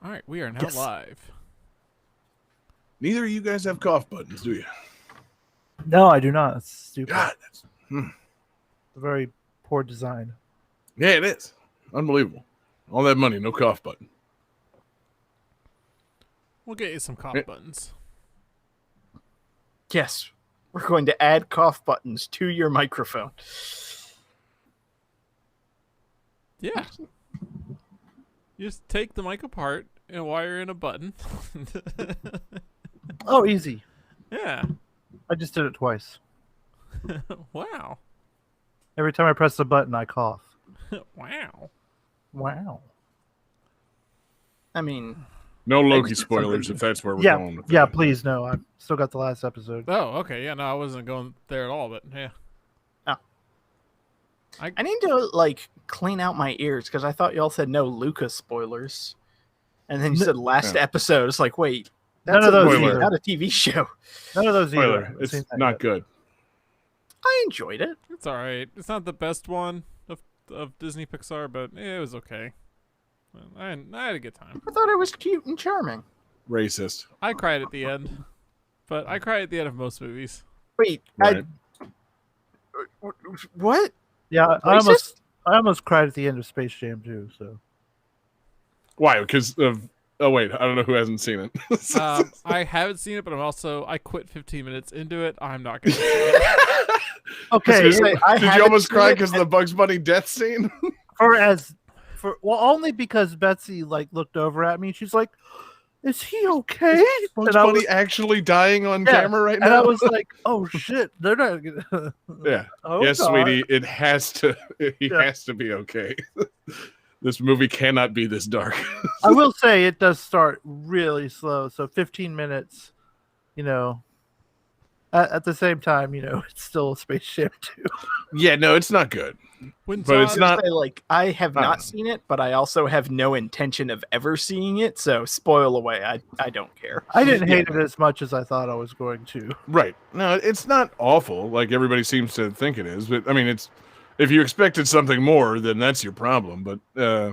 All right, we are now live. Neither of you guys have cough buttons, do you? No, I do not. It's stupid. God, It's a very poor design. yeah, it is. Unbelievable. All that money, no cough button. We'll get you some cough buttons. Yes, we're going to add cough buttons to your microphone. Yeah. You just take the mic apart and wire in a button. Oh, easy. Yeah. I just did it twice. Wow. Every time I press the button, I cough. Wow. Wow. I mean, No Loki spoilers if that's where we're Yeah, going with yeah. that. Please, no. I've still got the last episode. Oh, okay. Yeah, no, I wasn't going there at all, but yeah. I need to clean out my ears because I thought y'all said no Luca spoilers, and then you said last episode. It's like, wait, that's None of those movie, either. not a TV show. None of those Spoiler, either. it's not good. I enjoyed it. It's all right. It's not the best one of Disney Pixar, but it was okay. I had a good time. I thought it was cute and charming. Racist. I cried at the end, but I cry at the end of most movies. Wait, Right. what? Yeah, I almost cried at the end of Space Jam too. So Why? Because of... Oh, wait. I don't know who hasn't seen it. I haven't seen it, but I quit 15 minutes into it. I'm not going to. okay, Did you almost cry because of the Bugs Bunny death scene? only because Betsy looked over at me. She's like, "Is he okay?" Bugs Bunny actually dying on camera right now? And I was like, "Oh shit, they're not gonna." Yeah. Oh, yes, God. sweetie. It has to. He has to be okay. This movie cannot be this dark. I will say it does start really slow. So 15 minutes, at the same time, it's still a Space Jam 2. Yeah, no, it's not good. But it's not. I have not seen it, but I also have no intention of ever seeing it. So spoil away. I don't care. I didn't hate it as much as I thought I was going to. Right. No, it's not awful like everybody seems to think it is. But I mean, it's if you expected something more, then that's your problem. But yeah,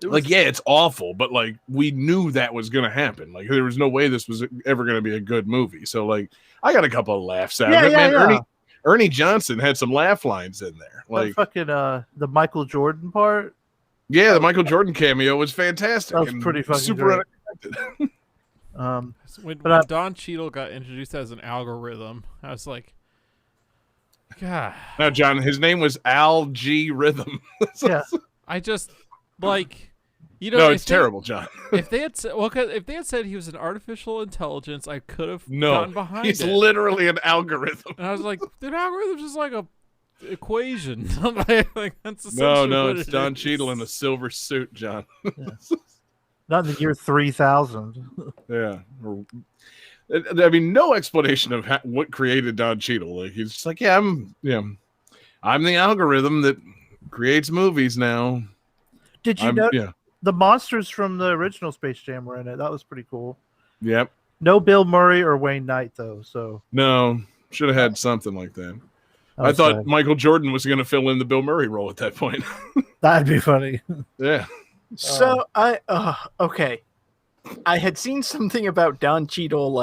it's awful. But we knew that was going to happen. There was no way this was ever going to be a good movie. So I got a couple of laughs out of it. Man, Ernie Johnson had some laugh lines in there. The Michael Jordan part. Yeah, the Michael Jordan cameo was fantastic. That was pretty fucking super great. unexpected. when But Don Cheadle got introduced as an algorithm, I was like, God. Now, John, his name was Al G. Rhythm. Yeah. I just no, it's terrible, John. if they had said he was an artificial intelligence, I could have No, gotten behind he's it. literally an algorithm. And I was like, the algorithm's just like a equation. That's No, what it's it Don is. Cheadle in a silver suit, John. Not in the year 3000. Yeah. I mean, no explanation of what created Don Cheadle. He's just like, I'm the algorithm that creates movies now. Did you know the monsters from the original Space Jam were in it? That was pretty cool. Yep. No Bill Murray or Wayne Knight though. So no, should have had something like that. I thought sad. Michael Jordan was going to fill in the Bill Murray role at that point. That'd be funny. Yeah. So okay. I had seen something about Don Cheadle.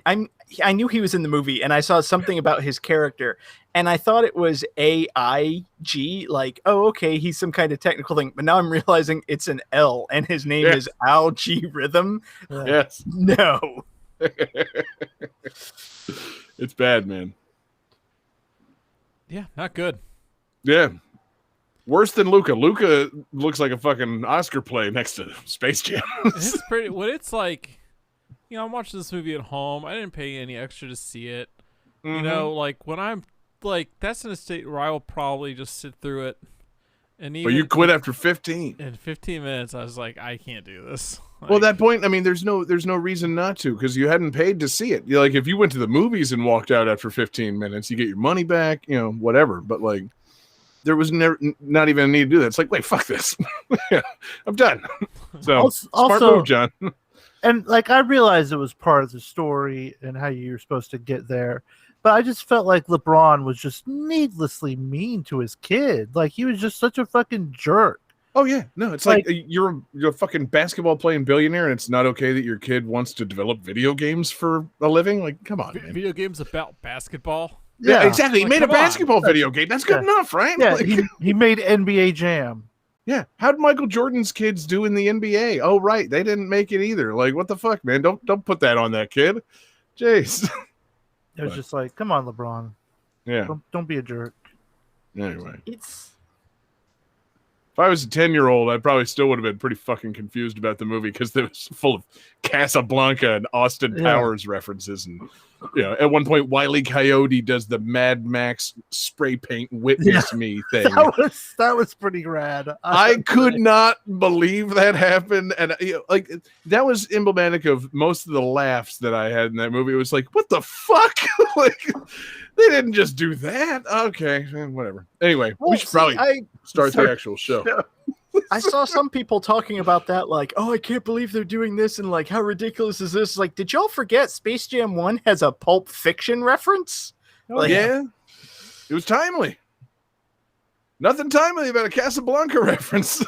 I knew he was in the movie, and I saw something about his character, and I thought it was AIG. Okay, he's some kind of technical thing. But now I'm realizing it's an L, and his name is Al G. Rhythm. Yeah. Yes. No. It's bad, man. Yeah, not good. Yeah. Worse than Luca. Luca looks like a fucking Oscar play next to Space Jam. It's pretty. What it's like, I'm watching this movie at home. I didn't pay any extra to see it. Mm-hmm. When I'm that's in a state where I will probably just sit through it. And even But you quit after 15. in 15 minutes, I was like, I can't do this. Well, at that point, I mean, there's no reason not to, because you hadn't paid to see it. If you went to the movies and walked out after 15 minutes, you get your money back, whatever. But there was not even a need to do that. It's like, wait, fuck this. Yeah, I'm done. So smart move, John. And I realized it was part of the story and how you were supposed to get there, but I just felt like LeBron was just needlessly mean to his kid. He was just such a fucking jerk. Oh yeah, no, it's like you're a fucking basketball playing billionaire, and it's not okay that your kid wants to develop video games for a living. Like, come on, man. Video games about basketball. Yeah, exactly. He Like, made a come on. basketball video game. That's good enough, right? Yeah, Like, he made NBA Jam. yeah. How'd Michael Jordan's kids do in the NBA? Oh, right, they didn't make it either. Like, what the fuck, man? Don't put that on that kid. Jeez. It was just like, come on, LeBron. Yeah. Don't be a jerk. Anyway, It's if I was a 10-year-old, I probably still would have been pretty fucking confused about the movie because it was full of Casablanca and Austin Powers references. And, you know, at one point, Wile E. Coyote does the Mad Max spray paint witness me thing. That was pretty rad. I could not believe that happened. And, you know, like, that was emblematic of most of the laughs that I had in that movie. It was like, what the fuck? Like, they didn't just do that. Okay, whatever. Anyway, we should probably start the actual show. I saw some people talking about that, like, oh, I can't believe they're doing this, and like, how ridiculous is this? Like, did y'all forget Space Jam 1 has a Pulp Fiction reference? Like, Yeah, it was timely. Nothing timely about a Casablanca reference.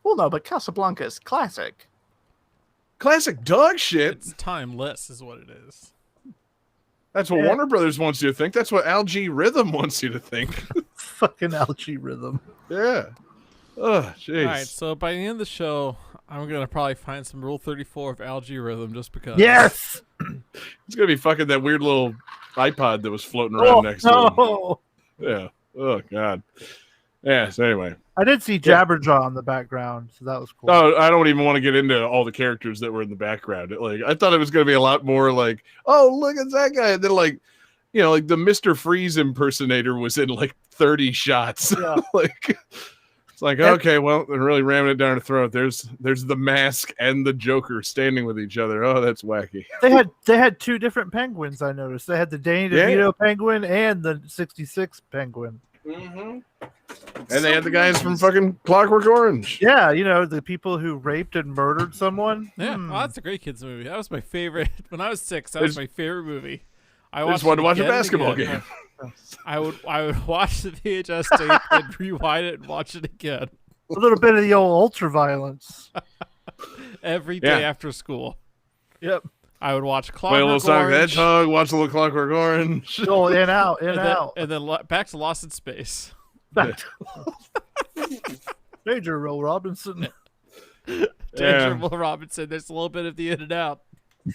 Well, no, but Casablanca is classic. Classic dog shit. It's timeless, is what it is. That's what Warner Brothers wants you to think. That's what Algae Rhythm wants you to think. Fucking Algae Rhythm. Yeah. Oh, jeez. All right, so by the end of the show, I'm gonna probably find some Rule 34 of Algae Rhythm just because. Yes. It's gonna be fucking that weird little iPod that was floating around next to him. Yeah. Oh God. Yeah. So anyway, I did see Jabberjaw in the background, so that was cool. oh, I don't even want to get into all the characters that were in the background. Like, I thought it was gonna be a lot more like, oh, look at that guy, and then like, you know, like the Mr. Freeze impersonator was in like 30 shots. Yeah. Like, it's like, okay, well, they're really ramming it down the throat. There's the Mask and the Joker standing with each other. Oh, that's wacky. They had two different penguins. I noticed they had the Danny DeVito penguin and the '66 penguin. Mm-hmm. And they had the guys from fucking Clockwork Orange. Yeah, you know, the people who raped and murdered someone. Yeah, oh, that's a great kids movie. That was my favorite. When I was 6, that was my favorite movie. I just wanted to watch a basketball game. I would watch the VHS tape and rewind it and watch it again. A little bit of the old ultraviolence. Every day after school. Yep. I would watch Play a little Clockwork Sonic the Orange. Hedgehog, watch a little Clockwork Orange. Go in, out, And then back to Lost in Space. Back to Major Will Robinson. Danger Will Robinson. There's a little bit of the in and out.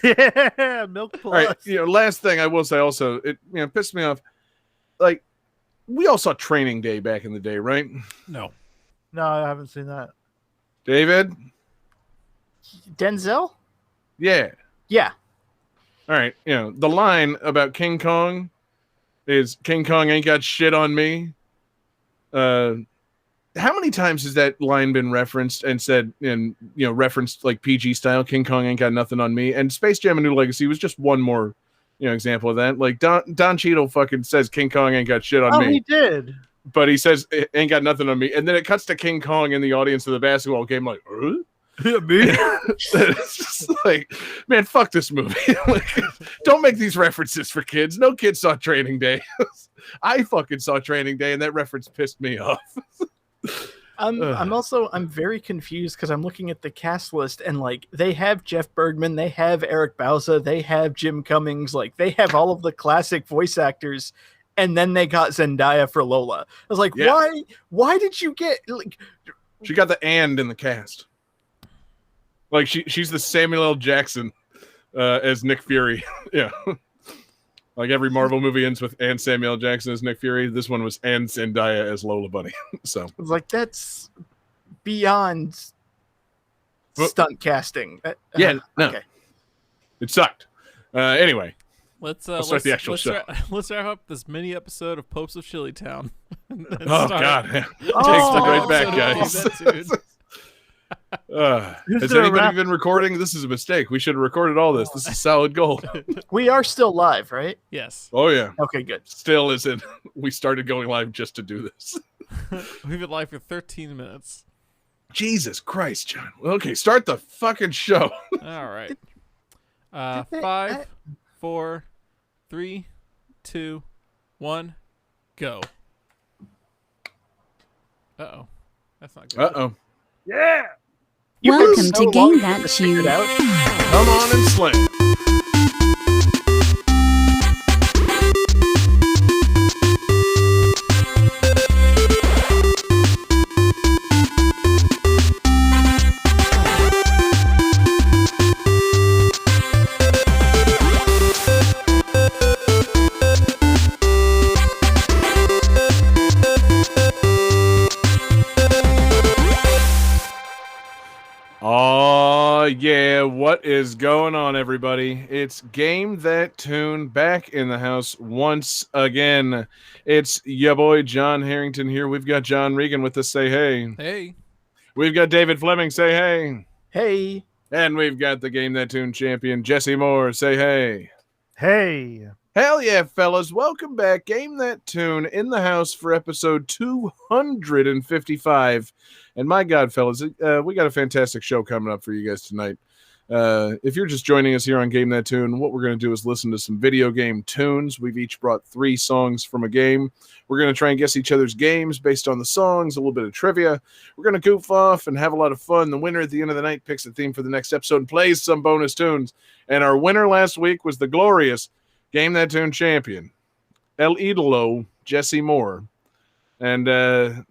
Yeah, Milk Plus. All right, you know, last thing I will say also, it pissed me off. Like, we all saw Training Day back in the day, right? No. No, I haven't seen that. David? Denzel? Yeah. Yeah. All right, you know, the line about King Kong is King Kong ain't got shit on me. How many times has that line been referenced and said, and you know, referenced like PG style? King Kong ain't got nothing on me. And Space Jam: A New Legacy was just one more, you know, example of that. Like Don Cheadle fucking says King Kong ain't got shit on me. Oh, he did. But he says it ain't got nothing on me, and then it cuts to King Kong in the audience of the basketball game. Like, Yeah, me. it's just like, man, fuck this movie. Like, don't make these references for kids. No kid saw Training Day. I fucking saw Training Day, and that reference pissed me off. I'm very confused because I'm looking at the cast list and like they have Jeff Bergman, they have Eric Bauza, they have Jim Cummings, like they have all of the classic voice actors, and then they got Zendaya for Lola. I was like, why did you get like? She got the and in the cast. Like she's the Samuel L. Jackson as Nick Fury. Yeah. Like every Marvel movie ends with and Samuel L. Jackson as Nick Fury. This one was and Zendaya as Lola Bunny. So I was like, that's beyond stunt casting. No. Okay. It sucked. Anyway, Let's start the actual show. Let's wrap up this mini episode of Popes of Chillytown. Oh God! Takes Oh, the right back, guys. Has anybody been recording? This is a mistake. We should have recorded all this. This is solid gold. We are still live, right? Yes. Oh yeah. Okay, good. Still isn't. We started going live just to do this. We've been live for 13 minutes. Jesus Christ, John. Okay, start the fucking show. All right. 5, 4, 3, 2, 1, go. Uh-oh. That's not good. Uh-oh. Yeah! Welcome to So long Game to That get figured Tune. out. Come on and slam. Oh, yeah. What is going on, everybody? It's Game That Tune back in the house once again. It's ya boy, John Harrington here. We've got John Regan with us. Say hey. Hey. We've got David Fleming. Say hey. Hey, And we've got the Game That Tune champion, Jesse Moore. Say hey. Hey. Hell yeah, fellas. Welcome back. Game That Tune in the house for episode 255. And my God, fellas, we got a fantastic show coming up for you guys tonight. If you're just joining us here on Game That Tune, what we're going to do is listen to some video game tunes. We've each brought 3 songs from a game. We're going to try and guess each other's games based on the songs, a little bit of trivia. We're going to goof off and have a lot of fun. The winner at the end of the night picks a theme for the next episode and plays some bonus tunes. And our winner last week was the glorious Game That Tune champion, El Idolo, Jesse Moore. And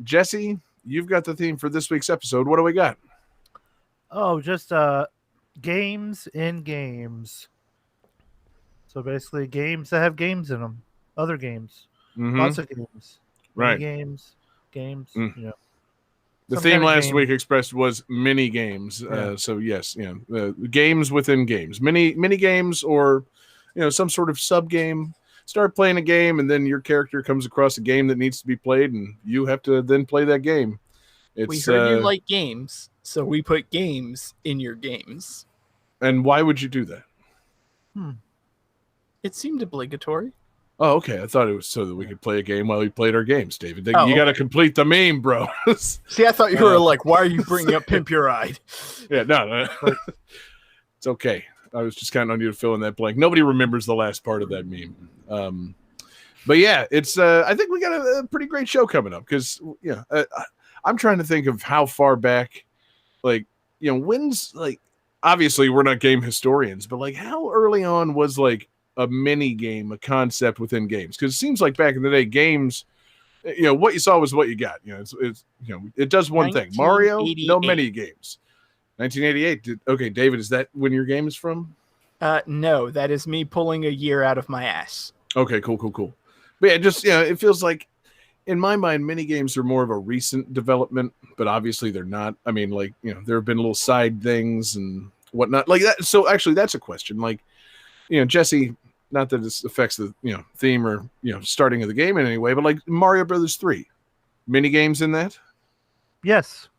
Jesse, you've got the theme for this week's episode. What do we got? Oh, just games in games. So basically, games that have games in them. Other games. Mhm. Lots of games. Right. Games. Mm. You know. The Some theme kind of last game. week expressed was mini games. Yeah. So yes, games within games, mini games, or some sort of sub game. Start playing a game, and then your character comes across a game that needs to be played, and you have to then play that game. we heard you like games, so we put games in your games. And why would you do that? It seemed obligatory. Oh, okay. I thought it was so that we could play a game while we played our games, David. Oh, You got to okay. complete the meme, bro. See, I thought you were like, why are you bringing up Pimp Your Ride? Yeah, no. It's okay. I was just counting on you to fill in that blank. Nobody remembers the last part of that meme. But yeah, it's. I think we got a pretty great show coming up because I'm trying to think of how far back, when's obviously we're not game historians, but how early on was a mini game, a concept within games? Because it seems like back in the day, games, what you saw was what you got. It does one thing. Mario, no 1988. mini games. 1988. Okay, David, is that when your game is from? No, that is me pulling a year out of my ass. Okay, cool. But yeah, just it feels like in my mind, mini games are more of a recent development, but obviously they're not. I mean, there have been little side things and whatnot like that. So actually, that's a question. Jesse, not that this affects the theme or starting of the game in any way, but Mario Brothers 3, mini games in that. Yes.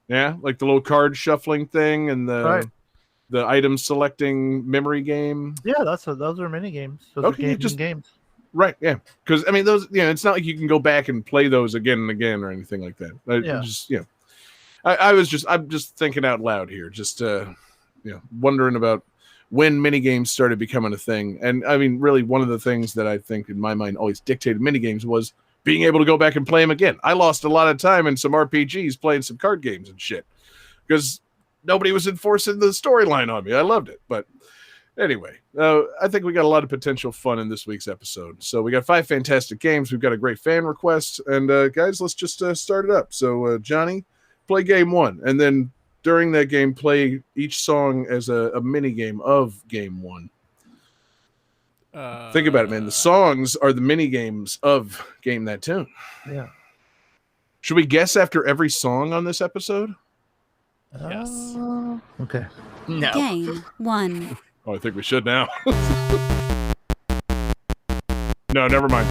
Yeah, like the little card shuffling thing and the item selecting memory game. Yeah, those are mini games. Those Okay, are games. Right, yeah. Because, I mean, those, it's not like you can go back and play those again and again or anything like that. I'm just thinking out loud here, just, wondering about when minigames started becoming a thing. And, I mean, really, one of the things that I think in my mind always dictated minigames was being able to go back and play them again. I lost a lot of time in some RPGs playing some card games and shit because nobody was enforcing the storyline on me. I loved it. But anyway, I think we got a lot of potential fun in this week's episode. So we got 5 fantastic games. We've got a great fan request. And guys, let's just start it up. So Johnny, play game 1. And then during that game, play each song as a mini game of game 1. Think about it, man. The songs are the mini games of Game That Tune. Yeah. Should we guess after every song on this episode? Yes. Okay. No. Game 1. Oh, I think we should now. No, never mind.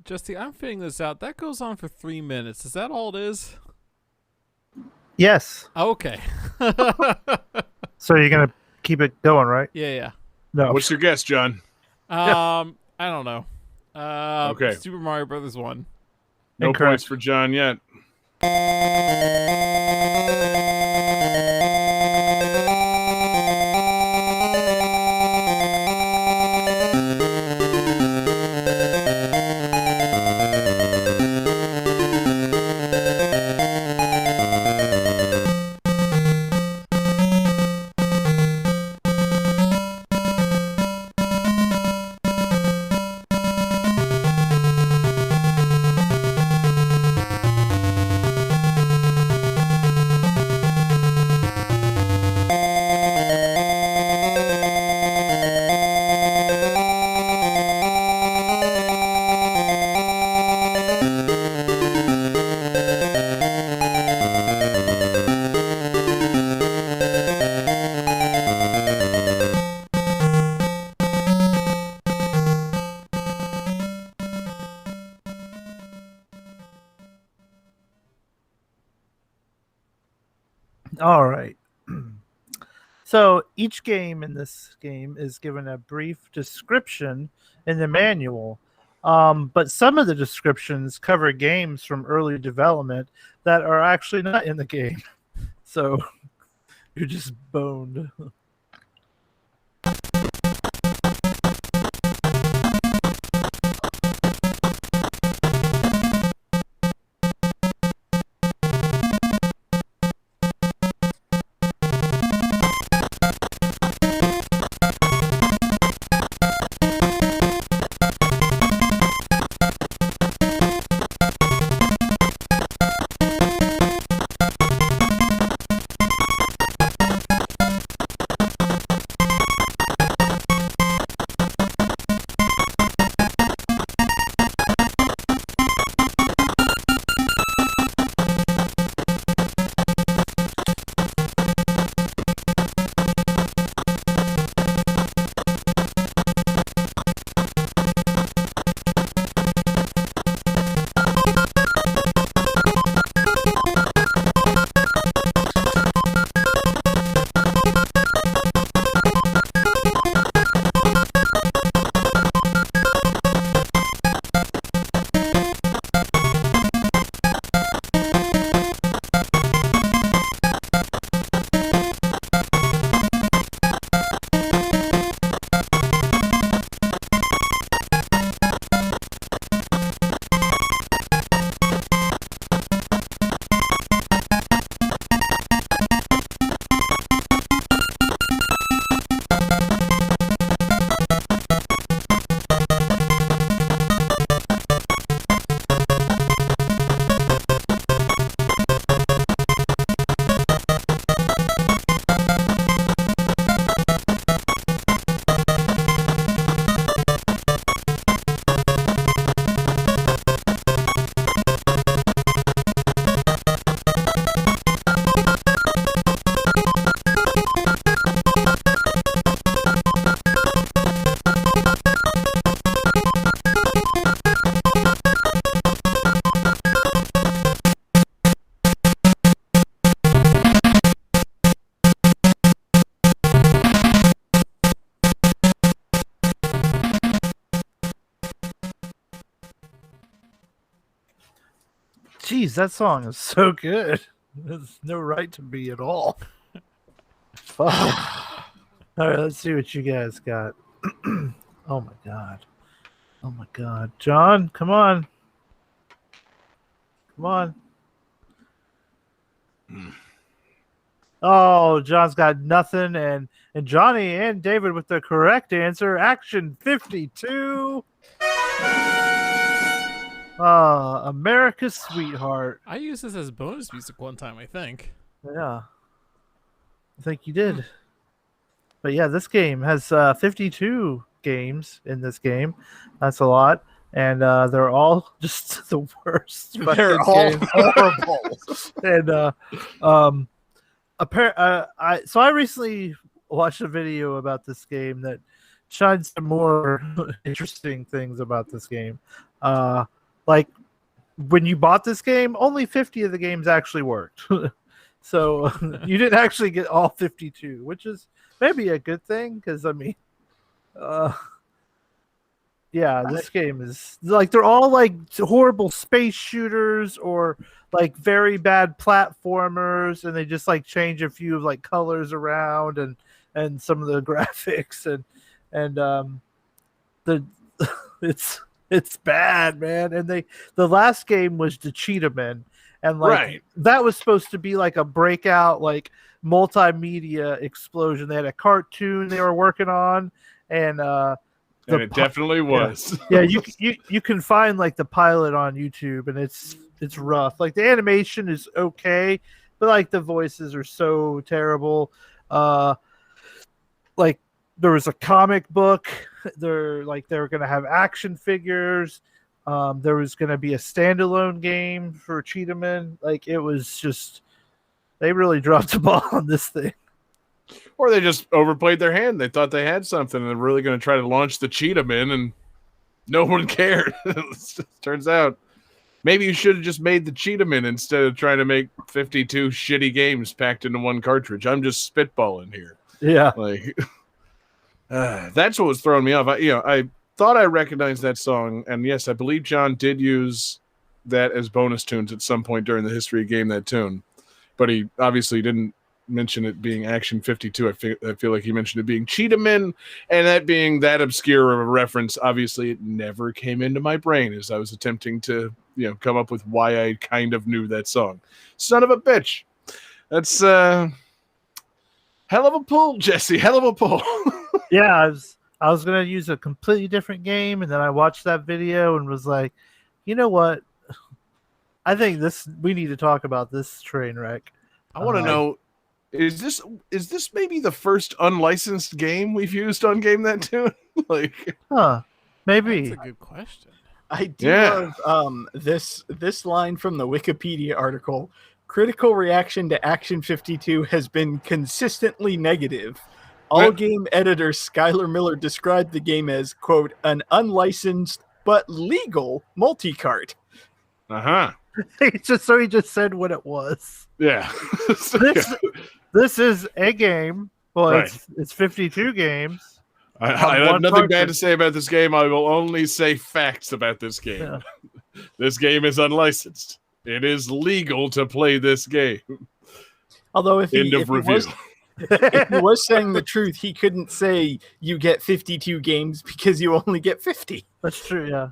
Jesse, I'm figuring this out. That goes on for 3 minutes. Is that all it is? Yes. Okay. So you're gonna keep it going, right? Yeah. No. What's your guess, John? I don't know. Okay. Super Mario Brothers 1. No Incorrect. points for John yet. All right. So each game in this game is given a brief description in the manual. But some of the descriptions cover games from early development that are actually not in the game. So you're just boned. Jeez, that song is so good. There's no right to be at all. Fuck. All right, let's see what you guys got. Oh my god. Oh my god. John, come on. Come on. Oh, John's got nothing, and Johnny and David with the correct answer. Action 52. America's Sweetheart. I used this as bonus music one time, I think. Yeah. I think you did. But yeah, this game has 52 games in this game. That's a lot. And they're all just the worst. They're fucking all games. horrible. And so I recently watched a video about this game that shines some more interesting things about this game. like when you bought this game, only 50 of the games actually worked. So you didn't actually get all 52, which is maybe a good thing because I mean, yeah, this game is like they're all like horrible space shooters or like very bad platformers, and they just like change a few of like colors around and some of the graphics and the it's bad, man. And the last game was the Cheetah and like Right. that was supposed to be like a breakout like multimedia explosion. They had a cartoon they were working on, and It definitely was. yeah, you can find like the pilot on YouTube, and it's rough. Like the animation is okay, but like the voices are so terrible. Like there was a comic book. They were gonna have action figures. There was gonna be a standalone game for Cheetah. Like it was just they really dropped the ball on this thing. Or they just overplayed their hand. They thought they had something and they're really going to try to launch the Cheetah Man, and no one cared. Turns out maybe you should have just made the Cheetah Man instead of trying to make 52 shitty games packed into one cartridge. I'm just spitballing here. Yeah. Like that's what was throwing me off. I thought I recognized that song, and yes, I believe John did use that as bonus tunes at some point during the history of game, that tune. But he obviously didn't mention it being Action 52. I feel like he mentioned it being Cheetah Men, and that being that obscure of a reference. Obviously, it never came into my brain as I was attempting to, come up with why I kind of knew that song. Son of a bitch. That's hell of a pull, Jesse. Hell of a pull. Yeah, I was gonna use a completely different game, and then I watched that video and was like, you know what? I think we need to talk about this train wreck. I want to know, is this maybe the first unlicensed game we've used on Game That Tune? Maybe. That's a good question. I do love this line from the Wikipedia article. Critical reaction to Action 52 has been consistently negative. All game editor Skylar Miller described the game as, quote, an unlicensed but legal multi-cart. Uh-huh. He just said what it was. Yeah. This is a game. Well, Right. it's 52 games. I have nothing bad to say about this game. I will only say facts about this game. Yeah. This game is unlicensed. It is legal to play this game. Although if End of review. If he was saying the truth, he couldn't say you get 52 games because you only get 50. That's true, yeah.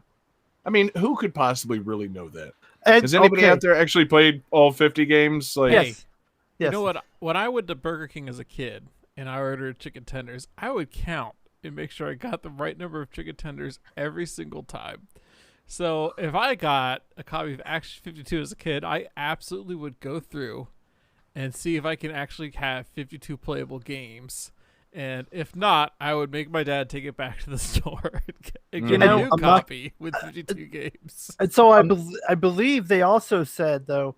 I mean, who could possibly really know that? And, Has anybody out there actually played all 50 games? Like, Yes. You know what? When I went to Burger King as a kid and I ordered chicken tenders, I would count and make sure I got the right number of chicken tenders every single time. So if I got a copy of Action 52 as a kid, I absolutely would go through and see if I can actually have 52 playable games. And if not, I would make my dad take it back to the store and get a new copy with 52 games. And so I believe they also said, though,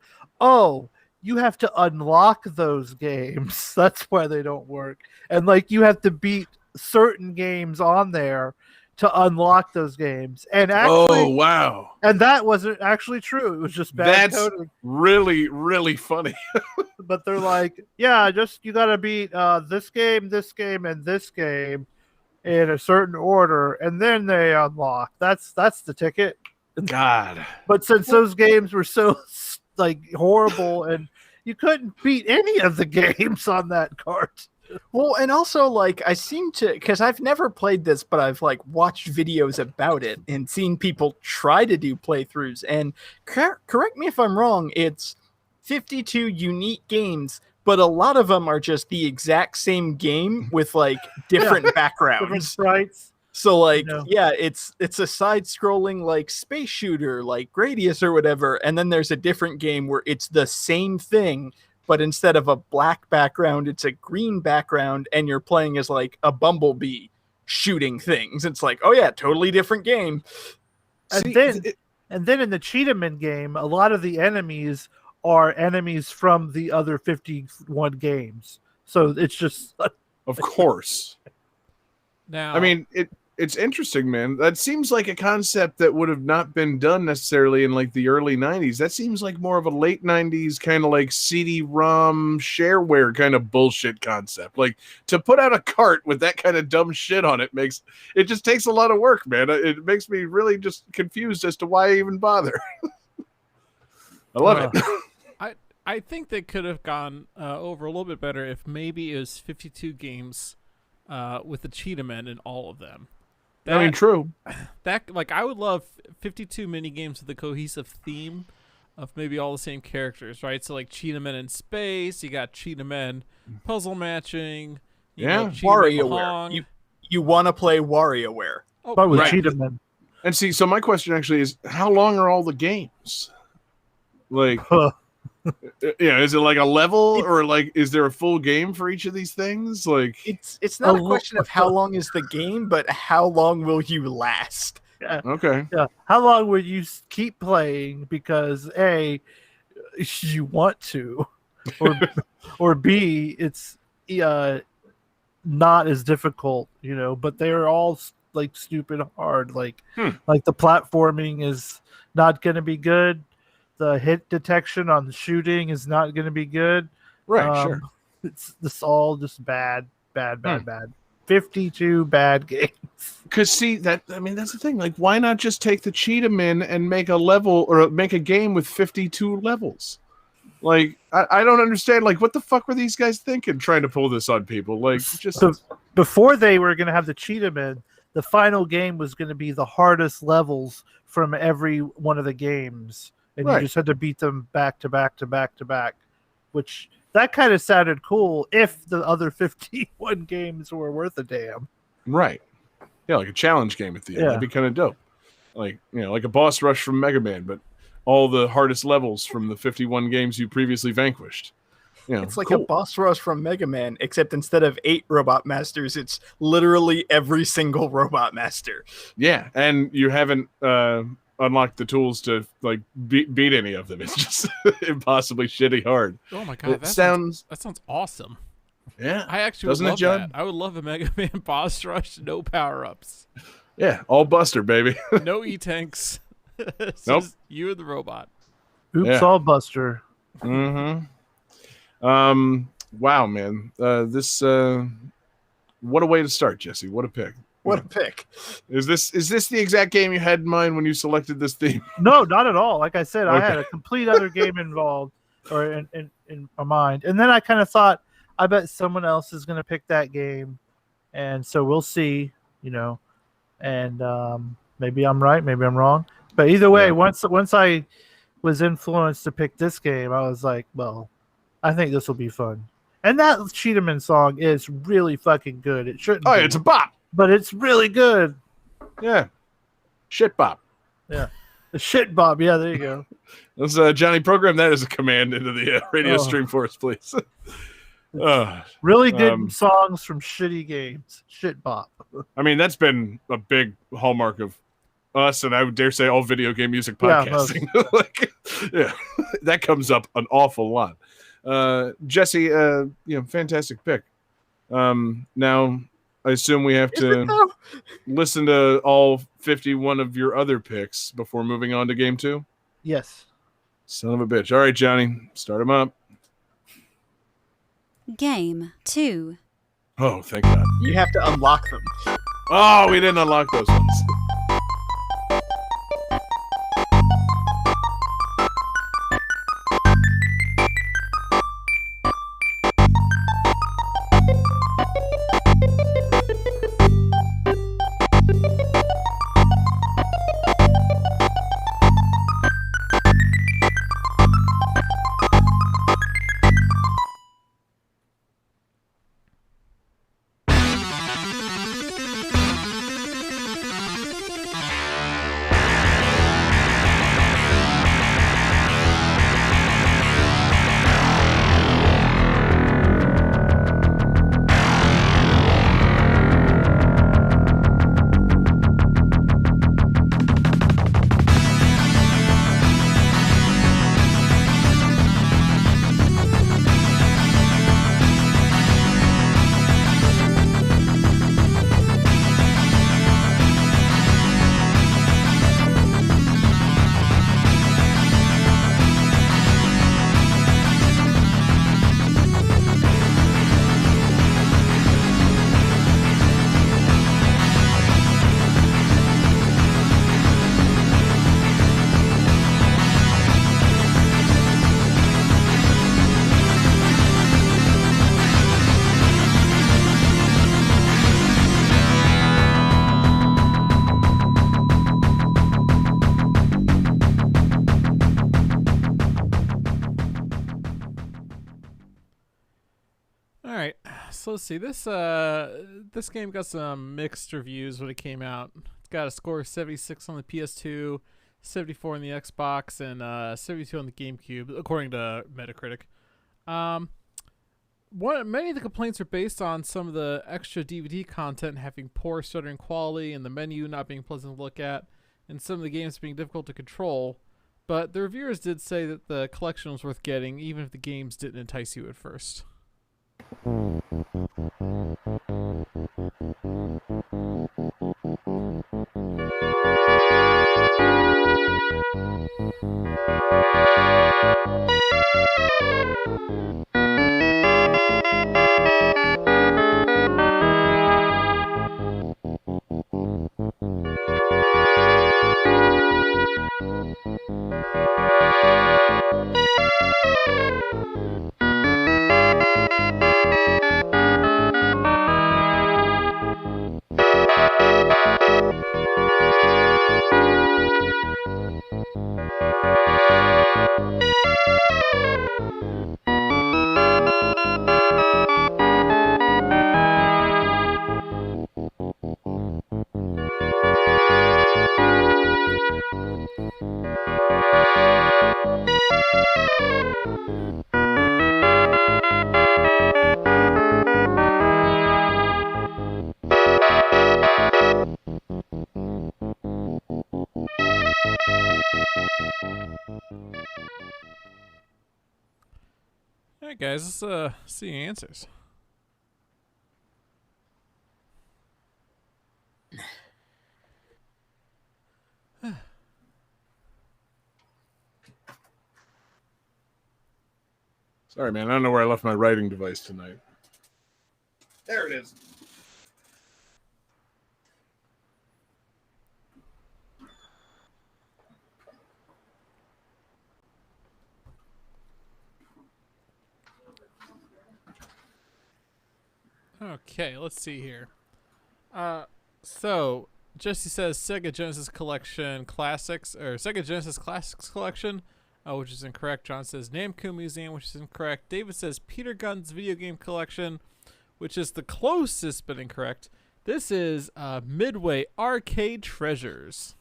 you have to unlock those games. That's why they don't work. And like you have to beat certain games on there to unlock those games. And actually, wow. And that wasn't actually true. It was just bad coding. Really, really funny. But they're like, yeah, just you got to beat this game, and this game in a certain order, and then they unlock. That's the ticket. God. But since those games were so like horrible, and you couldn't beat any of the games on that cart. Well, and also, like, I seem to, because I've never played this, but I've, like, watched videos about it and seen people try to do playthroughs. And correct me if I'm wrong, it's 52 unique games, but a lot of them are just the exact same game with, like, different backgrounds. Different sprites. So, like, yeah, it's a side-scrolling, like, space shooter, like Gradius or whatever, and then there's a different game where it's the same thing, but instead of a black background, it's a green background, and you're playing as, like, a bumblebee shooting things. It's like, oh, yeah, totally different game. And then in the Cheetah game, a lot of the enemies are enemies from the other 51 games. So it's just... Of course. Now, I mean, it's interesting, man. That seems like a concept that would have not been done necessarily in like the early 90s. That seems like more of a late 90s kind of like CD-ROM shareware kind of bullshit concept. Like to put out a cart with that kind of dumb shit on it just takes a lot of work, man. It makes me really just confused as to why I even bother. I love it. I think they could have gone over a little bit better if maybe it was 52 games with the Cheetah-Men in all of them. True. That like I would love 52 mini games with a cohesive theme of maybe all the same characters, right? So like Cheetah-Men in space, you got Cheetah-Men puzzle matching, you know, Cheetah-Men WarioWare. You want to play WarioWare? Oh, But with right. Cheetah-Men. And see, so my question actually is, how long are all the games? Like, is it like a level, or like is there a full game for each of these things? Like, it's not a question of how long is the game, but how long will you last? Yeah. okay, Yeah. How long will you keep playing because A, you want to, or B, it's not as difficult, but they're all like stupid hard. Like the platforming is not going to be good. The hit detection on the shooting is not going to be good. right, sure. It's all just bad. 52 bad games. Because see that's the thing. Like, why not just take the Cheetah-Men and make a level or make a game with 52 levels? Like, I don't understand. Like, what the fuck were these guys thinking trying to pull this on people? Like, just before they were going to have the Cheetah-Men, the final game was going to be the hardest levels from every one of the games. And you just had to beat them back to back to back to back, which that kind of sounded cool if the other 51 games were worth a damn. Right. Yeah, like a challenge game at the end. That'd be kind of dope. Like, like a boss rush from Mega Man, but all the hardest levels from the 51 games you previously vanquished. It's like a boss rush from Mega Man, except instead of 8 Robot Masters, it's literally every single Robot Master. Yeah, and you haven't unlock the tools to like beat any of them. It's just impossibly shitty hard. Oh my god, that sounds awesome. Yeah, I actually would love that. I would love a Mega Man boss rush, no power-ups. Yeah, all Buster, baby. No E-tanks. Nope. You and the robot. Oops, all Buster. Mm-hmm. Wow, man. This what a way to start, Jesse. What a pick. What a pick. Is this the exact game you had in mind when you selected this theme? No, not at all. Like I said, I had a complete other game involved or in my mind. And then I kind of thought, I bet someone else is going to pick that game. And so we'll see, and maybe I'm right, maybe I'm wrong. But either way, once I was influenced to pick this game, I was like, well, I think this will be fun. And that Cheetah-Man song is really fucking good. It shouldn't be. It's a bop. But it's really good. Yeah. Shit bop. Yeah. The shit bop. Yeah, there you go. Let's Johnny, program that as a command into the radio stream for us, please. Really good songs from shitty games. Shit bop. I mean, that's been a big hallmark of us, and I would dare say all video game music podcasting. That comes up an awful lot. Jesse, fantastic pick. Now I assume we have to listen to all 51 of your other picks before moving on to game 2? Yes. Son of a bitch. All right, Johnny, start them up. Game 2. Oh, thank God. You have to unlock them. Oh, we didn't unlock those ones. So let's see. This game got some mixed reviews when it came out. It's got a score of 76 on the PS2, 74 on the Xbox, and 72 on the GameCube, according to Metacritic. Many of the complaints are based on some of the extra DVD content having poor stuttering quality and the menu not being pleasant to look at, and some of the games being difficult to control. But the reviewers did say that the collection was worth getting, even if the games didn't entice you at first. Alright guys, let's see your answers. Sorry, man. I don't know where I left my writing device tonight. There it is. Okay, let's see here. So Jesse says Sega Genesis Collection Classics, or Sega Genesis Classics Collection, which is incorrect. John says Namco Museum, which is incorrect. David says Peter Gunn's Video Game Collection, which is the closest but incorrect. This is Midway Arcade Treasures.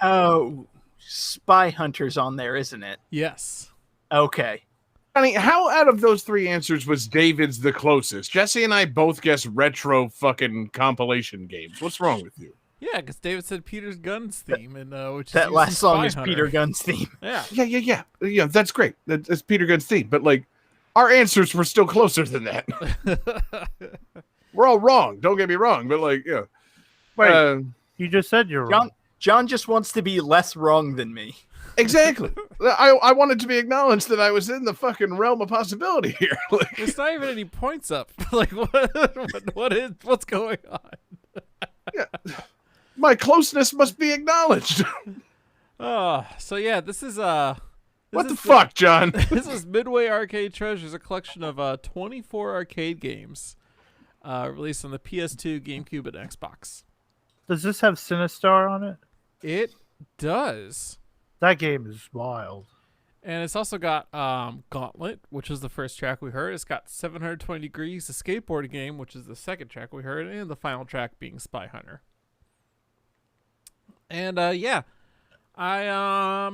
Oh, Spy Hunter's on there, isn't it? Yes. Okay. Johnny, how out of those three answers was David's the closest? Jesse and I both guessed retro fucking compilation games. What's wrong with you? Yeah, because David said Peter's Gunn's theme, and which That is last song Spy is Hunter. Peter Gunn's theme. Yeah. Yeah, that's great. That's Peter Gunn's theme. But, like, our answers were still closer than that. We're all wrong. Don't get me wrong. But, like, yeah. Wait, you just said you're wrong. John just wants to be less wrong than me. Exactly. I wanted to be acknowledged that I was in the fucking realm of possibility here. Like, There's not even any points up. Like, what's going on? yeah. My closeness must be acknowledged. So yeah, this is What the fuck, John? This is Midway Arcade Treasures, a collection of 24 arcade games released on the PS2, GameCube, and Xbox. Does this have Sinistar on it? It does. That game is wild. And it's also got Gauntlet, which is the first track we heard. It's got 720 Degrees, the skateboarding game, which is the second track we heard, and the final track being Spy Hunter. And yeah, I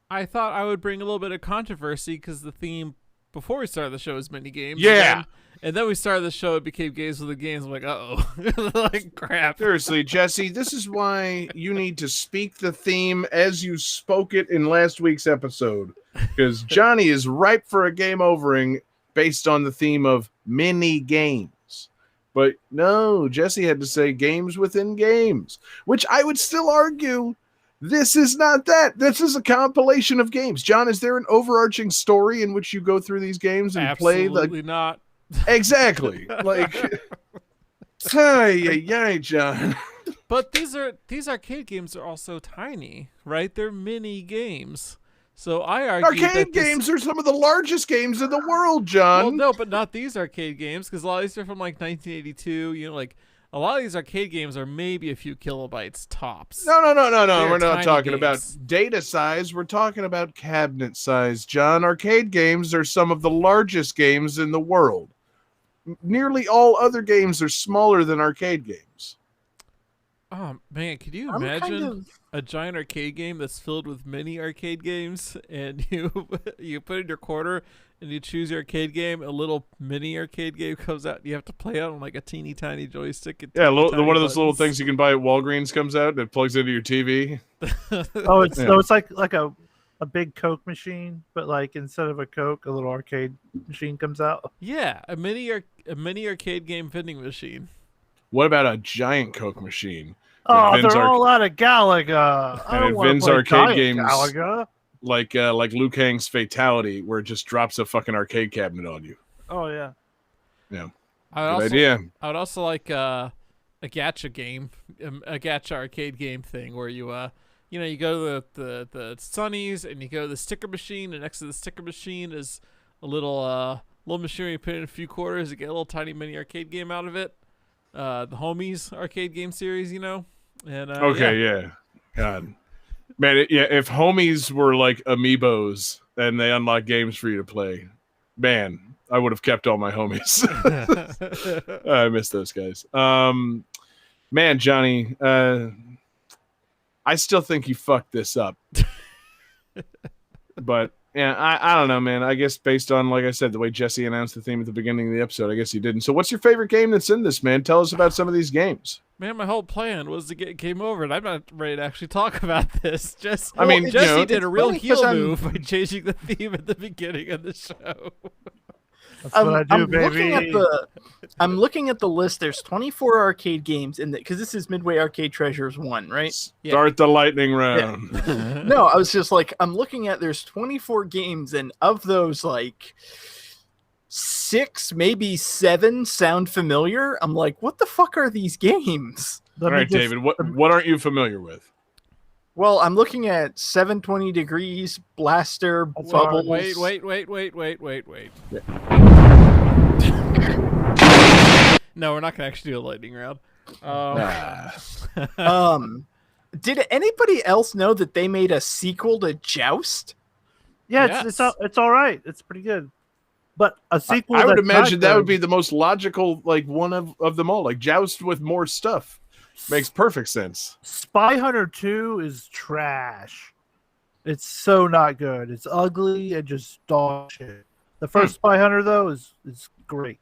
thought I would bring a little bit of controversy because the theme before we started the show was Minigames. Yeah. And then we started the show, it became Games with the Games. I'm like, uh-oh. Like, crap. Seriously, Jesse, this is why you need to speak the theme as you spoke it in last week's episode. Because Johnny is ripe for a game overing based on the theme of mini games. But no, Jesse had to say games within games, which I would still argue this is not that. This is a compilation of games. John, is there an overarching story in which you go through these games and play? Absolutely not. Exactly. Like, yay, John. But these arcade games are also tiny, right? They're mini games. So I argue Arcade games are some of the largest games in the world, John. Well, no, but not these arcade games, because a lot of these are from like 1982. You know, like A lot of these arcade games are maybe a few kilobytes tops. No. They're We're not tiny talking games. about data size. We're talking about cabinet size, John. Arcade games are some of the largest games in the world. Nearly all other games are smaller than arcade games. Oh man, could you I'm kind imagine of- a giant arcade game that's filled with mini arcade games, and you put in your quarter and you choose your arcade game, a little mini arcade game comes out, and you have to play it on like a teeny tiny joystick. And Yeah, teeny tiny one of those little buttons. things you can buy at Walgreens comes out and it plugs into your TV. Oh, it's Yeah. so it's like a big Coke machine, but like instead of a Coke, a little arcade machine comes out. Yeah, a mini arcade game vending machine. What about a giant Coke machine? Oh, Vin's they're all out of Galaga. I And don't it want Vin's to play arcade giant games- Galaga. Like Liu Kang's Fatality, where it just drops a fucking arcade cabinet on you. Oh yeah. I would Good also, idea. I would also like a gacha game, a gacha arcade game thing where you you go to the Sunnies and you go to the sticker machine, and next to the sticker machine is a little machine where you put in a few quarters to get a little tiny mini arcade game out of it. The Homies arcade game series, and Okay, yeah. God. Man, if homies were like amiibos and they unlock games for you to play, man, I would have kept all my homies. I miss those guys. Man, Johnny, I still think you fucked this up. But yeah, I don't know, man. I guess based on, like I said, the way Jesse announced the theme at the beginning of the episode, I guess he didn't. So what's your favorite game that's in this, man? Tell us about some of these games. Man, my whole plan was to get game over, and I'm not ready to actually talk about this. I mean, Jesse you know, did a real funny 'cause heel I'm- move by changing the theme at the beginning of the show. That's what I do, baby. I'm looking at the list. There's 24 arcade games in because this is Midway Arcade Treasures 1, right? Start the lightning round. No, I was just like, I'm looking at there's 24 games, and of those, like 6, maybe 7 sound familiar. I'm like, what the fuck are these games? All right, David, what aren't you familiar with? Well, I'm looking at 720 Degrees, Blaster, That's Bubbles. Wait. No, we're not gonna actually do a lightning round. Did anybody else know that they made a sequel to Joust? Yeah, Yes. it's all right. It's pretty good. But a sequel. I would that's not imagine that would good- be the most logical, like one of them all. Like Joust with more stuff makes perfect sense. Spy Hunter 2 is trash. It's so not good. It's ugly and just dog shit. The first Spy Hunter though is great.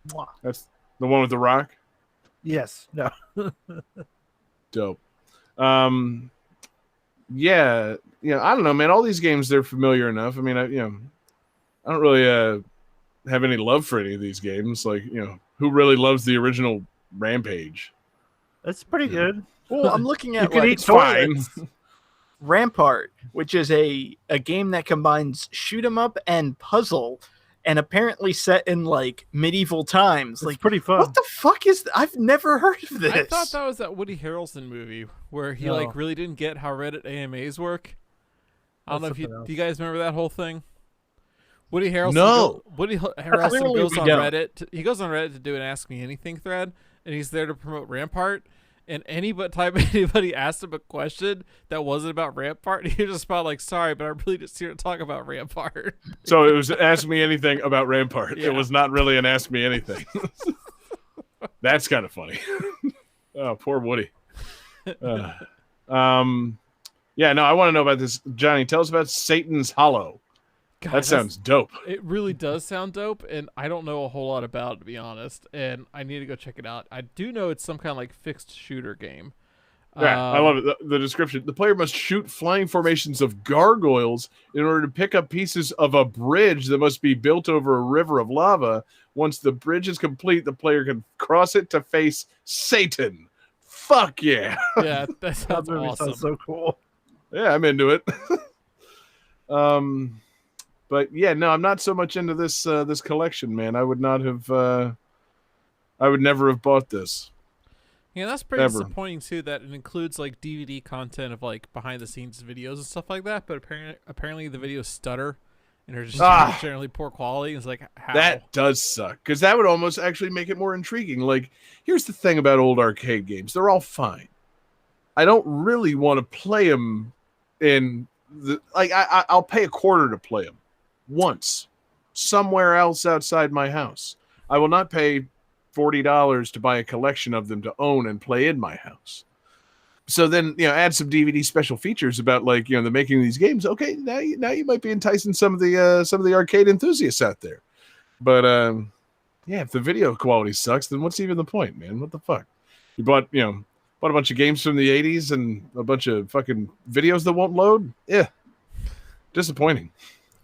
Mwah. That's the one with the rock. Yes. No. Dope. Yeah, I don't know, man. All these games, they're familiar enough. I mean, I don't really have any love for any of these games. Like, who really loves the original Rampage? It's pretty good. Well, I'm looking You at can like eat toilets. Rampart, which is a game that combines shoot 'em up and puzzle, and apparently set in like medieval times. It's Like, pretty fun. what the fuck is? I've never heard of this. I thought that was that Woody Harrelson movie where he No. like really didn't get how Reddit AMAs work. I don't know That's if something do you guys remember that whole thing? Woody Harrelson. No. Woody Harrelson Clearly goes we on don't. Reddit. He goes on Reddit to do an Ask Me Anything thread, and he's there to promote Rampart. And anybody asked him a question that wasn't about Rampart, he was just about like, sorry, but I'm really just here to talk about Rampart. So it was Ask Me Anything about Rampart. Yeah. It was not really an Ask Me Anything. That's kind of funny. Oh, poor Woody. Yeah, no, I want to know about this. Johnny, tell us about Satan's Hollow. God, That sounds dope. It really does sound dope, and I don't know a whole lot about it, to be honest. And I need to go check it out. I do know it's some kind of like fixed shooter game. Yeah, I love it. The description. The player must shoot flying formations of gargoyles in order to pick up pieces of a bridge that must be built over a river of lava. Once the bridge is complete, the player can cross it to face Satan. Fuck yeah. Yeah, that That sounds movie awesome. sounds so cool. Yeah, I'm into it. But yeah, no, I'm not so much into this this collection, man. I would not have I would never have bought this. Yeah, that's pretty Ever. disappointing too. That it includes like DVD content of like behind the scenes videos and stuff like that. But apparently the videos stutter, and are just Ah. generally poor quality. It's like, how? That does suck, because that would almost actually make it more intriguing. Like, here's the thing about old arcade games. They're all fine. I don't really want to play them in the... Like, I'll pay $0.25 to play them once somewhere else outside my house. I will not pay $40 to buy a collection of them to own and play in my house. So then, add some DVD special features about, like, the making of these games. Okay, now you might be enticing some of the arcade enthusiasts out there. But if the video quality sucks, then what's even the point, man? What the fuck? You bought a bunch of games from the 80s and a bunch of fucking videos that won't load? Yeah. Disappointing.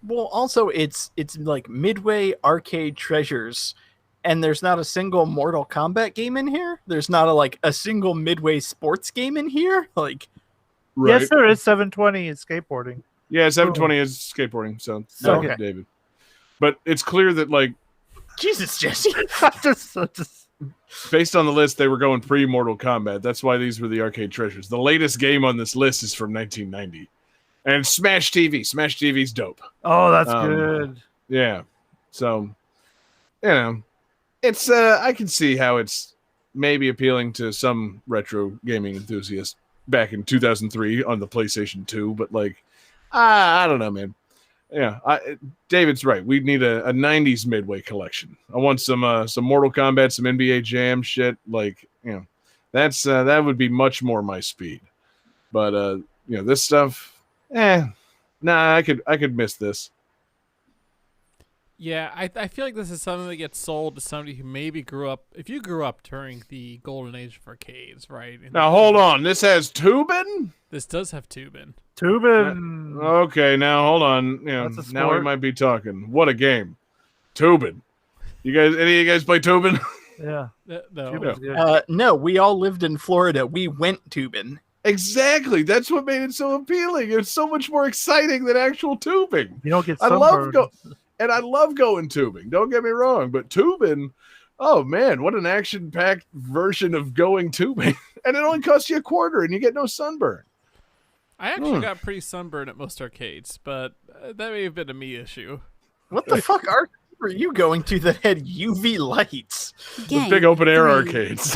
Well, also it's like Midway Arcade Treasures, and there's not a single Mortal Kombat game in here. There's not a single Midway sports game in here. Like, Right. Yes, there is 720 is skateboarding. Yeah, 720 is skateboarding, so Okay. okay, David. But it's clear that, like, Jesus, Jesse. just based on the list, they were going pre-Mortal Kombat. That's why these were the arcade treasures. The latest game on this list is from 1990. And Smash TV. Smash TV's dope. Oh, that's Um, good. Yeah. So, it's I can see how it's maybe appealing to some retro gaming enthusiasts back in 2003 on the PlayStation 2, but, like, I don't know, man. Yeah, David's right. We need a 90s Midway collection. I want some Mortal Kombat, some NBA Jam shit. Like, that's that would be much more my speed. But this stuff, nah, I could miss this. Yeah, I feel like this is something that gets sold to somebody who maybe grew up. If you grew up during the golden age of arcades, right? Now hold on, this has tubing? This does have tubing. Tubin. Okay, now hold on. That's a Now we sport. might be talking. What a game. Tubing. Any of you guys play tubing? Yeah. No. Tubin's good. No, we all lived in Florida. We went tubing. Exactly. That's what made it so appealing. It's so much more exciting than actual tubing. You don't get I love sunburned. And I love going tubing. Don't get me wrong, but tubing, oh man, what an action-packed version of going tubing. And it only costs you $0.25 and you get no sunburn. I actually got pretty sunburned at most arcades, but that may have been a me issue. What the fuck arcade were you going to that had UV lights? The big open-air 3. arcades.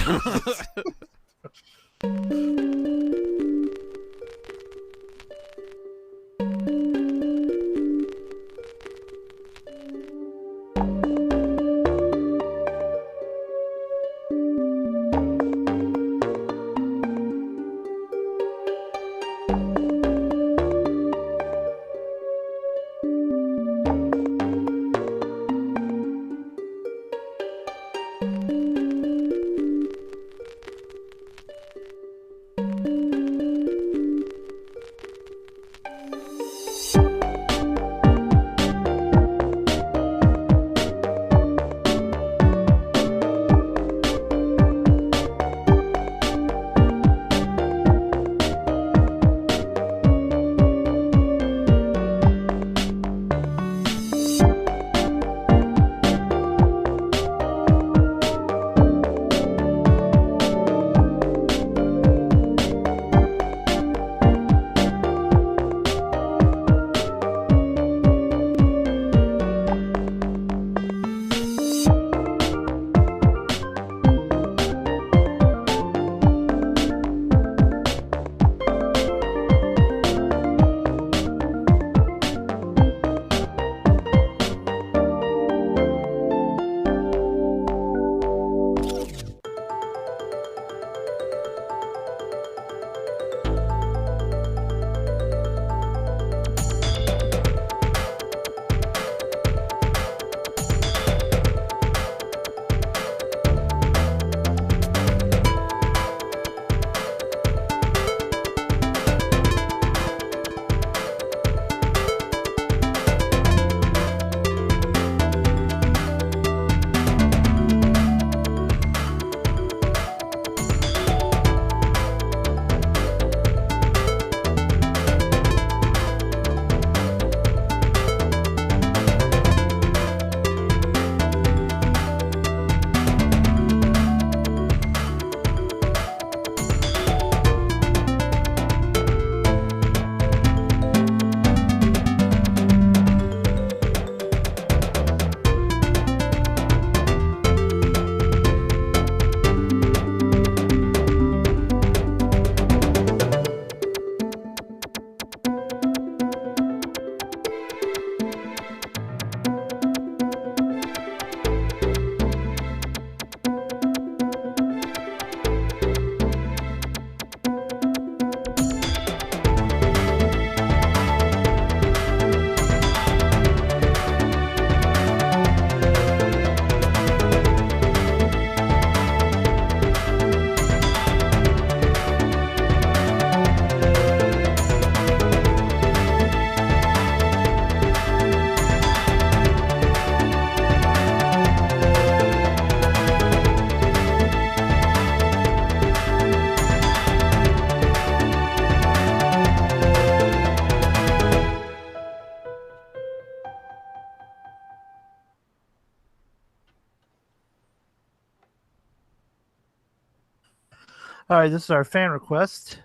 All right, this is our fan request.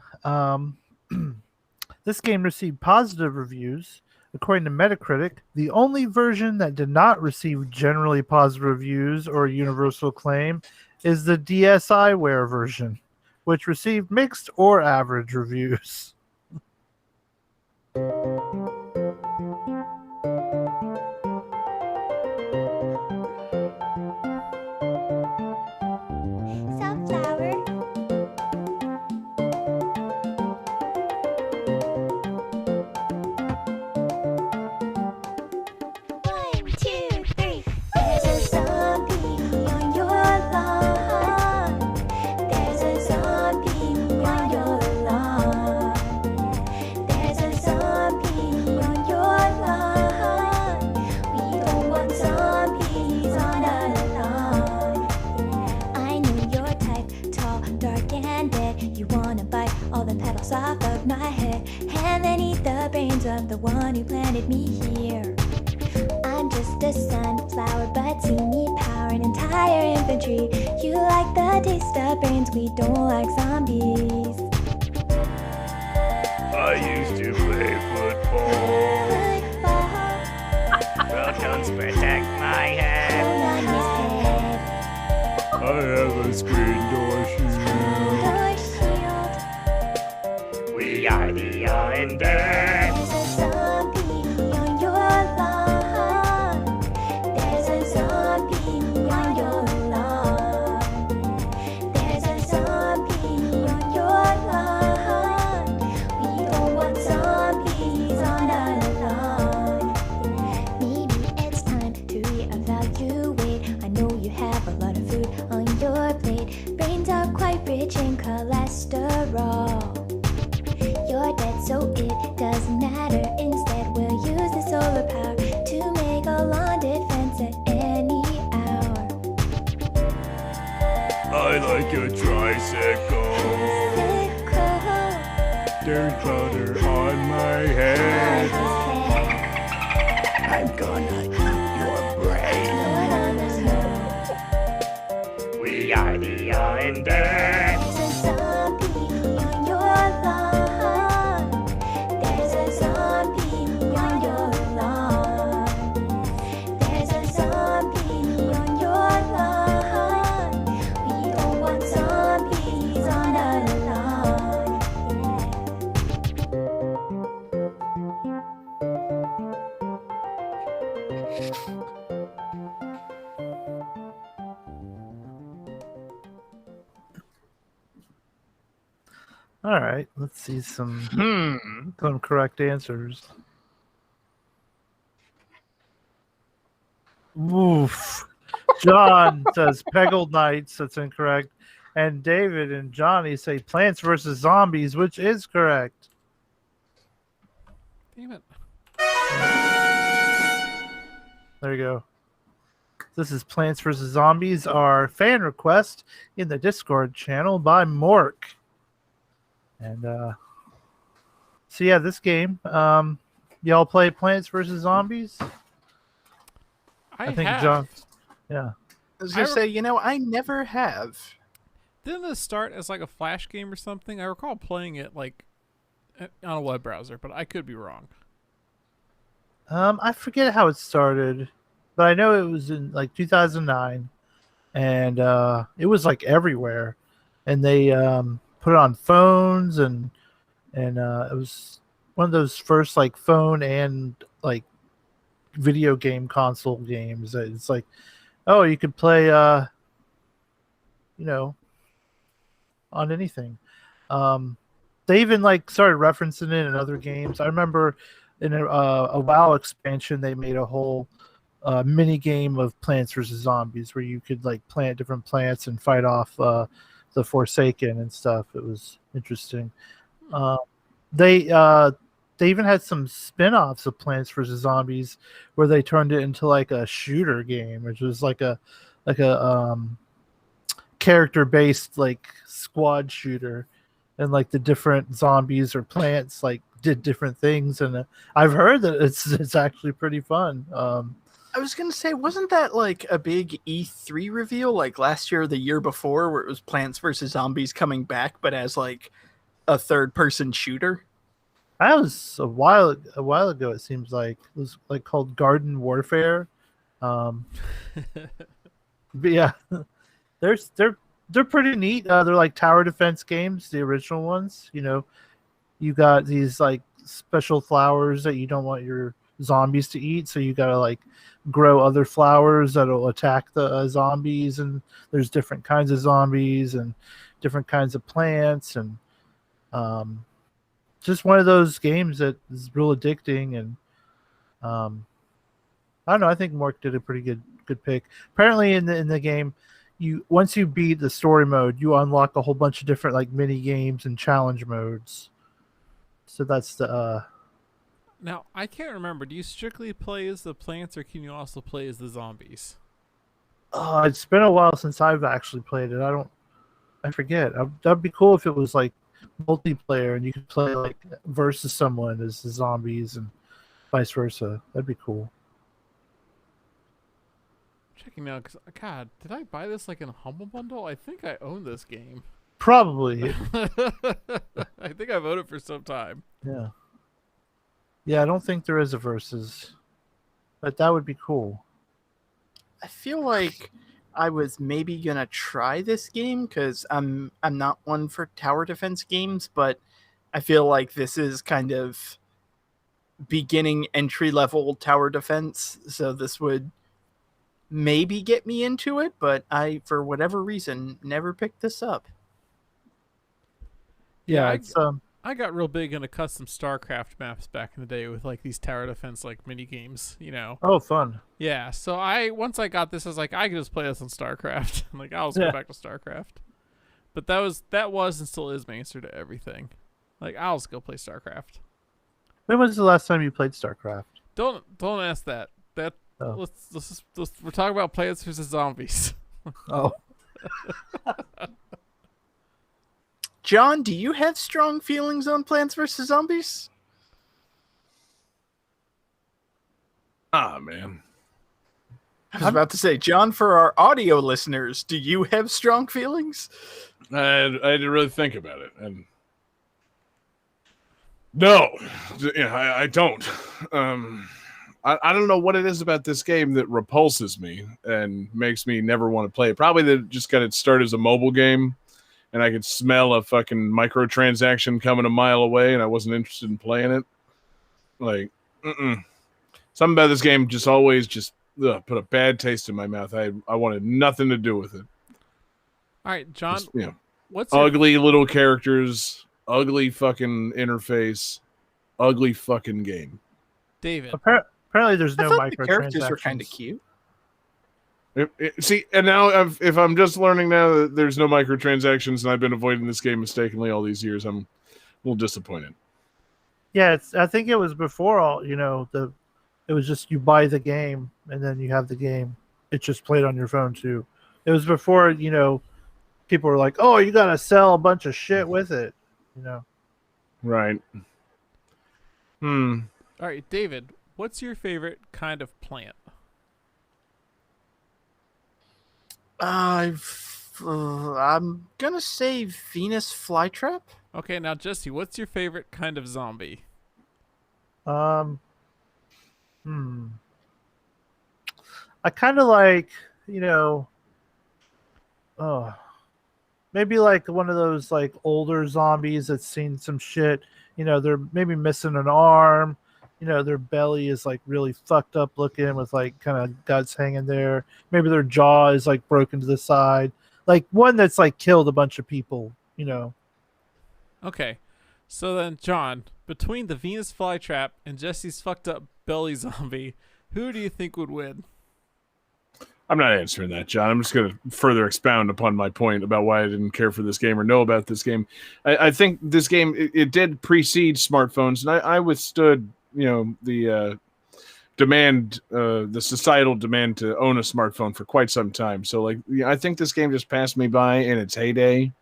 This game received positive reviews. According to Metacritic, the only version that did not receive generally positive reviews or universal acclaim is the DSiWare version, which received mixed or average reviews. Sunflower. One, two, three. There's a zombie on your lawn. There's a zombie on your lawn. There's a zombie on your lawn. We don't want zombies on our lawn. I know your type, tall, dark, and dead. You wanna bite all the petals off of my head and then eat the brains of the one who planted me here. I'm just a sunflower, but see me power an entire infantry. You like the taste of brains, we don't like zombies. I used to play football. Football Well, don't protect my head. on his head. I have a screen door shield. Door shield. We are the undead. There's a zombie on your lawn. There's a zombie on your lawn. There's a zombie on your lawn. We don't want zombies on our lawn. Maybe it's time to reevaluate. I know you have a lot of food on your plate. Brains are quite rich in cholesterol. You're dead, so it doesn't matter. Instead, we'll use the solar power to make a lawn defense at any hour. I like a tricycle. Sickle There's butter on my head. on his head. I'm gonna eat your brain. Put on his head. We are the undead. There's a zombie on your lawn. There's a zombie on your lawn. There's a zombie on your lawn. We don't want zombies on our lawn. All right, let's see some correct answers. Oof. John says Peggled Knights. That's incorrect. And David and Johnny say Plants vs. Zombies, which is correct. Damn it. There you go. This is Plants vs. Zombies, our fan request in the Discord channel by Mork. And so yeah, this game, y'all play Plants vs. Zombies? I think have. John. Yeah. I was gonna I- say, I never have. Didn't this start as like a flash game or something? I recall playing it like on a web browser, but I could be wrong. I forget how it started, but I know it was in like 2009, and it was like everywhere, and they put it on phones, and it was one of those first like phone and like video game console games. It's like, oh, you could play, on anything. They even like started referencing it in other games. I remember in a WoW expansion, they made a whole mini game of Plants vs. Zombies where you could like plant different plants and fight off the Forsaken and stuff. It was interesting. They even had some spin-offs of Plants vs. Zombies where they turned it into like a shooter game, which was like a character-based like squad shooter, and like the different zombies or plants like did different things, and I've heard that it's actually pretty fun. I was gonna say, wasn't that like a big E3 reveal like last year or the year before, where it was Plants vs Zombies coming back, but as like a third-person shooter? That was a while ago. It seems like it was like called Garden Warfare. Um, but yeah, they're pretty neat. They're like tower defense games, the original ones. You got these like special flowers that you don't want your zombies to eat, so you gotta like grow other flowers that'll attack the zombies. And there's different kinds of zombies and different kinds of plants, and um, just one of those games that is real addicting. And I don't know. I think Mork did a pretty good pick. Apparently, in the game, once you beat the story mode, you unlock a whole bunch of different like mini games and challenge modes. So that's the Now, I can't remember. Do you strictly play as the plants, or can you also play as the zombies? it's been a while since I've actually played it. I forget. That'd be cool if it was like multiplayer and you could play like versus someone as the zombies and vice versa. That'd be cool. Checking now, because, God, did I buy this like in a Humble Bundle? I think I own this game. Probably. I think I've owned it for some time. Yeah. Yeah, I don't think there is a versus, but that would be cool. I feel like I was maybe gonna try this game because I'm not one for tower defense games, but I feel like this is kind of beginning entry level tower defense, so this would maybe get me into it, but I, for whatever reason, never picked this up. Yeah, I- it's I got real big into custom StarCraft maps back in the day with like these tower defense like mini games, oh fun. Yeah, so once I got this, I was like, I can just play this on StarCraft. Like, I'll just Yeah. go back to StarCraft. But that was and still is my answer to everything. Like, I'll just go play StarCraft. When was the last time you played StarCraft? Don't ask that. Oh. We're talking about Plants vs Zombies. Oh. John, do you have strong feelings on Plants vs Zombies? Man. I was about to say, John, for our audio listeners, do you have strong feelings? I had to really think about it, and no, I don't. I don't know what it is about this game that repulses me and makes me never want to play it. Probably that it just got its start as a mobile game, and I could smell a fucking microtransaction coming a mile away, and I wasn't interested in playing it. Like, something about this game just always put a bad taste in my mouth. I wanted nothing to do with it. All right, John, Just, what's your, ugly little characters, ugly fucking interface, ugly fucking game. David? Apparently, there's I no thought the characters were kind of microtransactions. cute. See, and now if I'm just learning now that there's no microtransactions and I've been avoiding this game mistakenly all these years, I'm a little disappointed. Yeah, I think it was before all. It was just you buy the game and then you have the game. It just played on your phone too. It was before people were like, "Oh, you gotta sell a bunch of shit with it." Right. All right, David, what's your favorite kind of plant? I'm gonna say Venus flytrap. Okay, now Jesse, what's your favorite kind of zombie? I kind of like, maybe like one of those like older zombies that's seen some shit. They're maybe missing an arm. Their belly is like really fucked up looking with like kind of guts hanging there. Maybe their jaw is like broken to the side. Like one that's like killed a bunch of people. Okay, so then, John, between the Venus flytrap and Jesse's fucked up belly zombie, who do you think would win? I'm not answering that, John. I'm just going to further expound upon my point about why I didn't care for this game or know about this game. I think this game, it did precede smartphones, and I withstood, the demand, the societal demand to own a smartphone for quite some time. So, I think this game just passed me by in its heyday.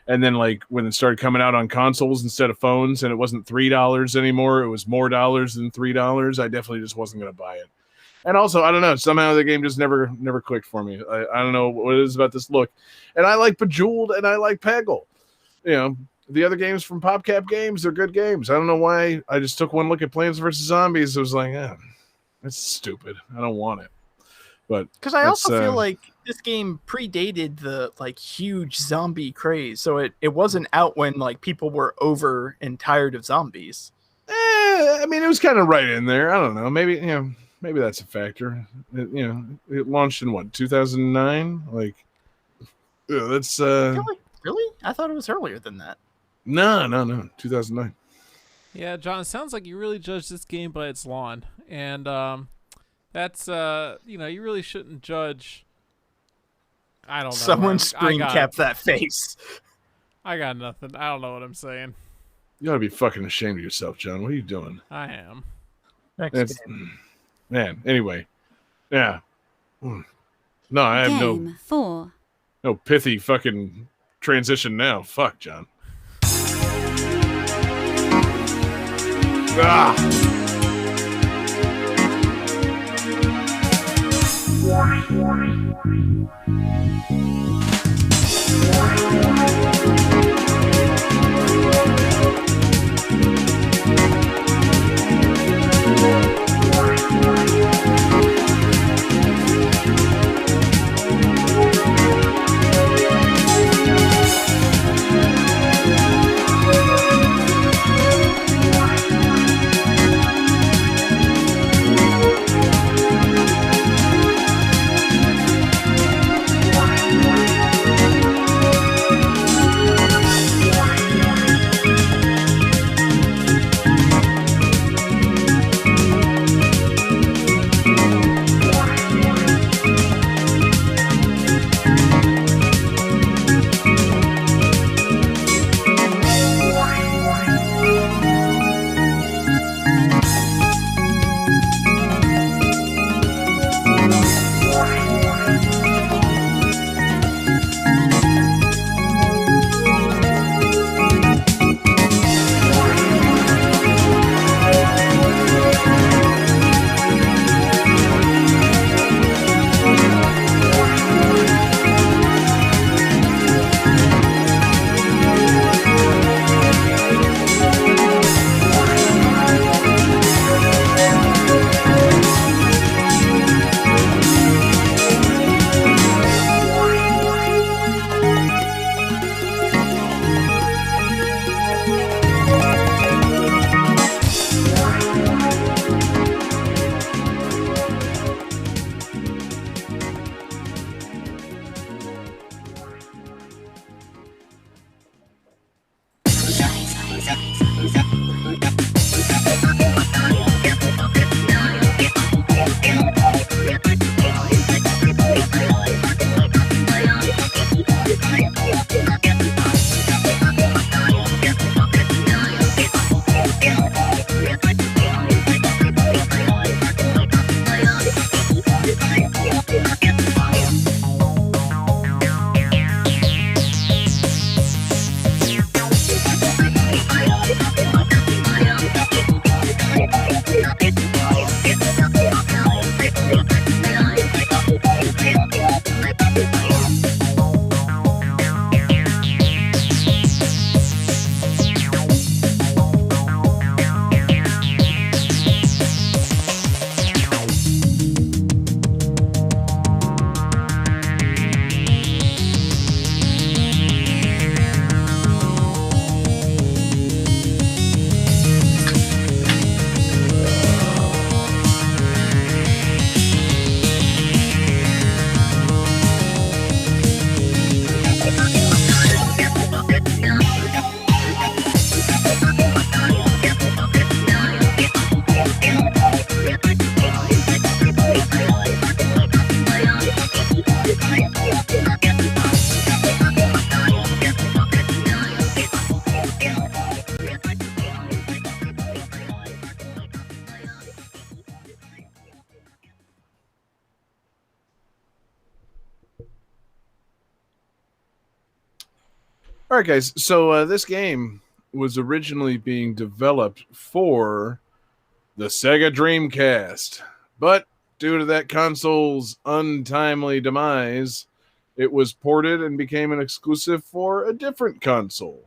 And then, when it started coming out on consoles instead of phones, and it wasn't $3 anymore, it was more dollars than $3, I definitely just wasn't going to buy it. And also, I don't know. Somehow the game just never clicked for me. I don't know what it is about this look. And I like Bejeweled and I like Peggle. You know, the other games from PopCap Games, they're good games. I don't know why. I just took one look at Plants vs. Zombies. I was like, that's stupid. I don't want it. But Because I also feel like this game predated the like huge zombie craze, so it wasn't out when like people were over and tired of zombies. I mean, it was kind of right in there. I don't know. Maybe maybe that's a factor. It launched in what 2009. Like, that's I feel like, really? I thought it was earlier than that. no, 2009. Yeah, John, it sounds like you really judge this game by its lawn. And that's, you really shouldn't judge. I don't know. Someone I screen got- cap that face. I got nothing. I don't know what I'm saying. You ought to be fucking ashamed of yourself, John. What are you doing? I am. Next game. Man, anyway. Yeah. No, I have Game 4. no pithy fucking transition now. Fuck, John. Ah! All right, guys. So this game was originally being developed for the Sega Dreamcast, but due to that console's untimely demise, it was ported and became an exclusive for a different console.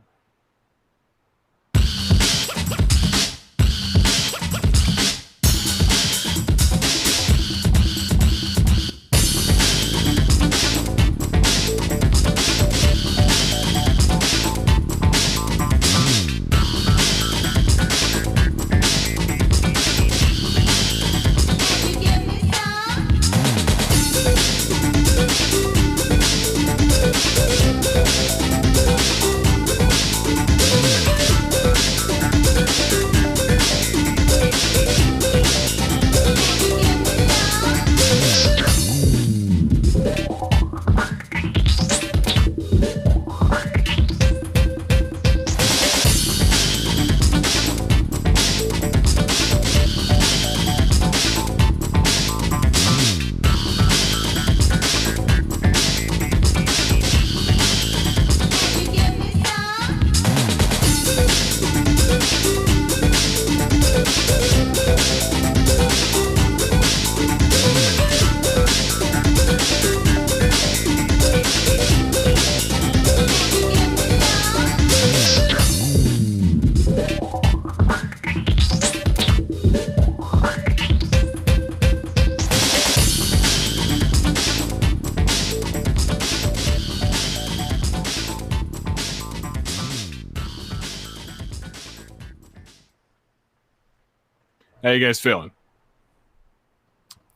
How you guys feeling?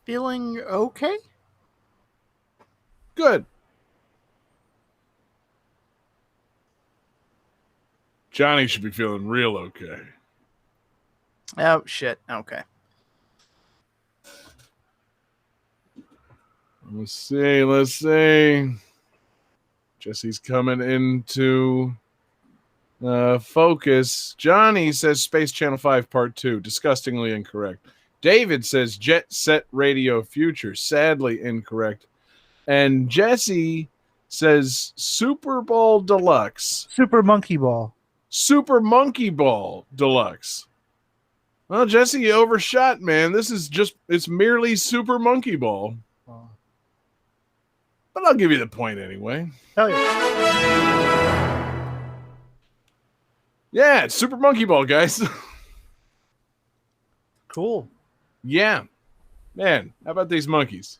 Feeling okay? Good. Johnny should be feeling real okay. Oh shit. Okay. Let's see. Jesse's coming into focus. Johnny says Space Channel 5 Part 2. Disgustingly incorrect. David says Jet Set Radio Future. Sadly incorrect. And Jesse says Super Bowl Deluxe. Super Monkey Ball. Super Monkey Ball Deluxe. Well, Jesse, you overshot, man. It's merely Super Monkey Ball. But I'll give you the point anyway. Hell yeah. Yeah, it's Super Monkey Ball, guys. Cool. Yeah. Man, how about these monkeys?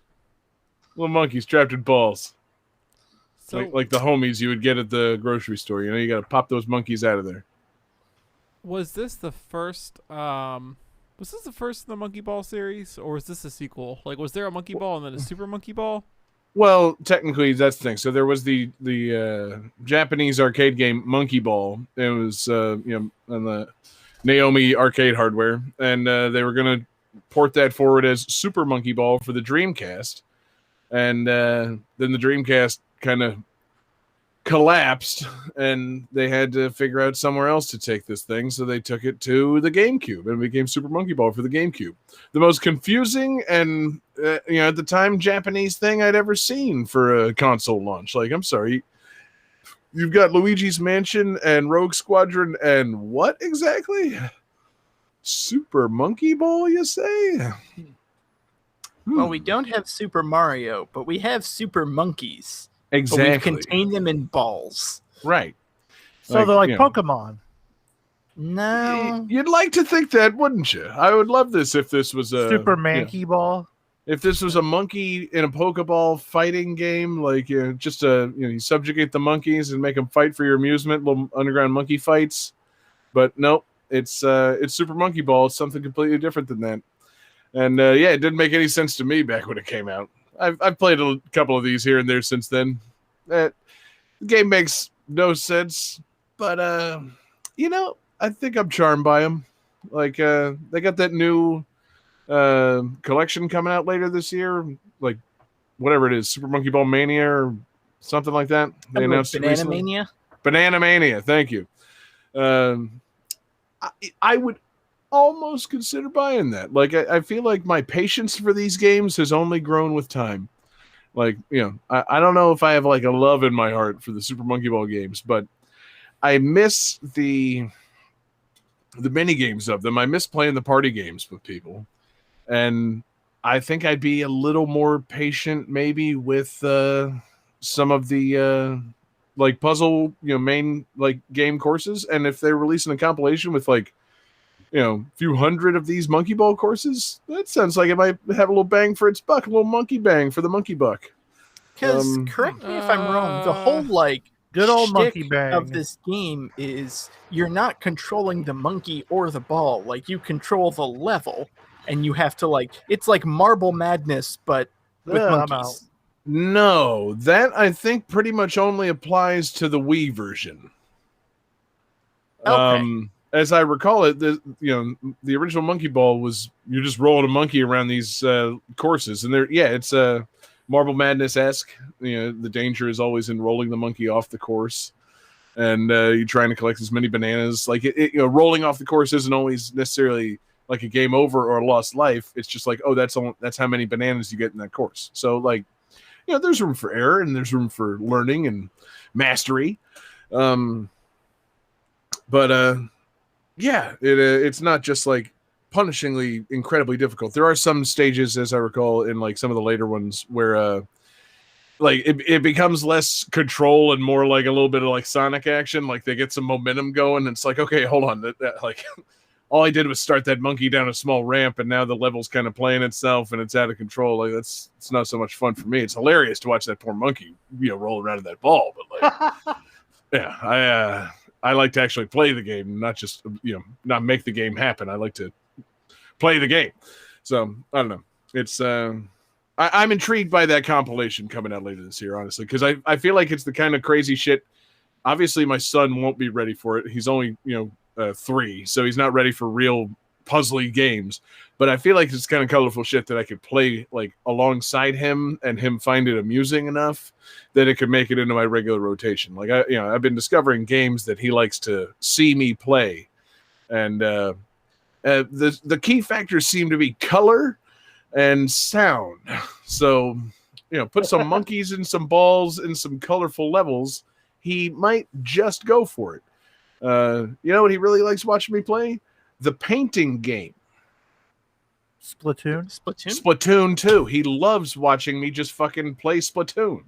Little monkeys trapped in balls. So Like the homies you would get at the grocery store. You know, you got to pop those monkeys out of there. was this the first? Was this the first in the Monkey Ball series, or was this a sequel? Like, was there a Monkey Ball and then a Super Monkey Ball? Well, technically, that's the thing. So there was the Japanese arcade game Monkey Ball. It was on the Naomi arcade hardware, and they were going to port that forward as Super Monkey Ball for the Dreamcast, and then the Dreamcast kind of collapsed, and they had to figure out somewhere else to take this thing, so they took it to the GameCube and became Super Monkey Ball for the GameCube. The most confusing and at the time Japanese thing I'd ever seen for a console launch. Like, I'm sorry, you've got Luigi's Mansion and Rogue Squadron and what exactly? Super Monkey Ball, you say? Well, we don't have Super Mario, but we have Super Monkeys. Exactly. But we've contained them in balls. Right. So they're like you know, Pokemon. No. You'd like to think that, wouldn't you? I would love this if this was a Super Monkey Ball. If this was a monkey in a Pokeball fighting game, like you subjugate the monkeys and make them fight for your amusement, little underground monkey fights. But nope, it's Super Monkey Ball. It's something completely different than that. And it didn't make any sense to me back when it came out. I've played a couple of these here and there since then. The game makes no sense, but I think I'm charmed by them. Like they got that new collection coming out later this year, like whatever it is, Super Monkey Ball Mania or something like that. They announced it Banana recently. Mania. Banana Mania. Thank you. I would almost consider buying that. Like, I feel like my patience for these games has only grown with time. Like, I don't know if I have like a love in my heart for the Super Monkey Ball games, but I miss the mini games of them. I miss playing the party games with people. And I think I'd be a little more patient, maybe with some of the like puzzle, main like game courses. And if they're releasing a compilation with like, a few hundred of these monkey ball courses, that sounds like it might have a little bang for its buck, a little monkey bang for the monkey buck. Because correct me if I'm wrong, the whole like Good old shtick monkey bang. of this game is you're not controlling the monkey or the ball. Like you control the level, and you have to like it's like Marble Madness, but with I'm out. monkeys. No, that I think pretty much only applies to the Wii version. Okay. As I recall it, the original Monkey Ball was you're just rolling a monkey around these courses, and it's Marble Madness-esque. The danger is always in rolling the monkey off the course, and you're trying to collect as many bananas. Like rolling off the course isn't always necessarily like a game over or a lost life. It's just like, oh, that's how many bananas you get in that course. So like, there's room for error and there's room for learning and mastery. It's not just like punishingly incredibly difficult. There are some stages, as I recall, in like some of the later ones where like it becomes less control and more like a little bit of like Sonic action. Like they get some momentum going, and it's like, okay, hold on, that like all I did was start that monkey down a small ramp, and now the level's kind of playing itself and it's out of control. Like it's not so much fun for me. It's hilarious to watch that poor monkey roll around in that ball, but like yeah, I like to actually play the game, not just not make the game happen. I like to play the game. So I don't know. It's I'm intrigued by that compilation coming out later this year, honestly, because I feel like it's the kind of crazy shit. Obviously, my son won't be ready for it. He's only 3, so he's not ready for real puzzly games. But I feel like it's kind of colorful shit that I could play like alongside him and him find it amusing enough that it could make it into my regular rotation. Like I've been discovering games that he likes to see me play, and the key factors seem to be color and sound. So put some monkeys and some balls and some colorful levels, he might just go for it. You know what he really likes watching me play? The painting game. Splatoon. Splatoon 2. He loves watching me just fucking play Splatoon.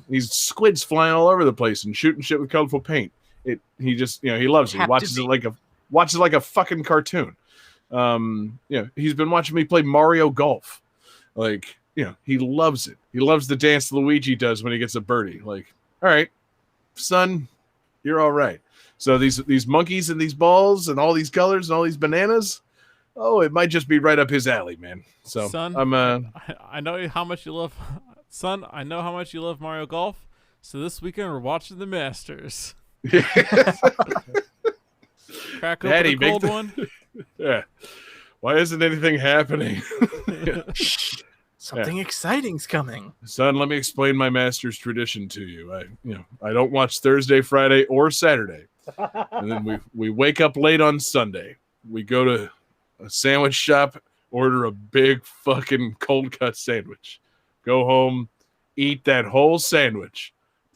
These squids flying all over the place and shooting shit with colorful paint. He just he loves it. He watches it like a fucking cartoon. He's been watching me play Mario Golf. Like, he loves it. He loves the dance Luigi does when he gets a birdie. Like, all right, son, you're all right. So these monkeys and these balls and all these colors and all these bananas, it might just be right up his alley, man. So son, I know how much you love son, I know how much you love Mario Golf. So this weekend we're watching the Masters. Crack open Daddy, a cold one. Yeah. Why isn't anything happening? Something exciting's coming. Son, let me explain my Masters tradition to you. I don't watch Thursday, Friday, or Saturday. And then we wake up late on Sunday. We go to a sandwich shop, order a big fucking cold cut sandwich. Go home, eat that whole sandwich,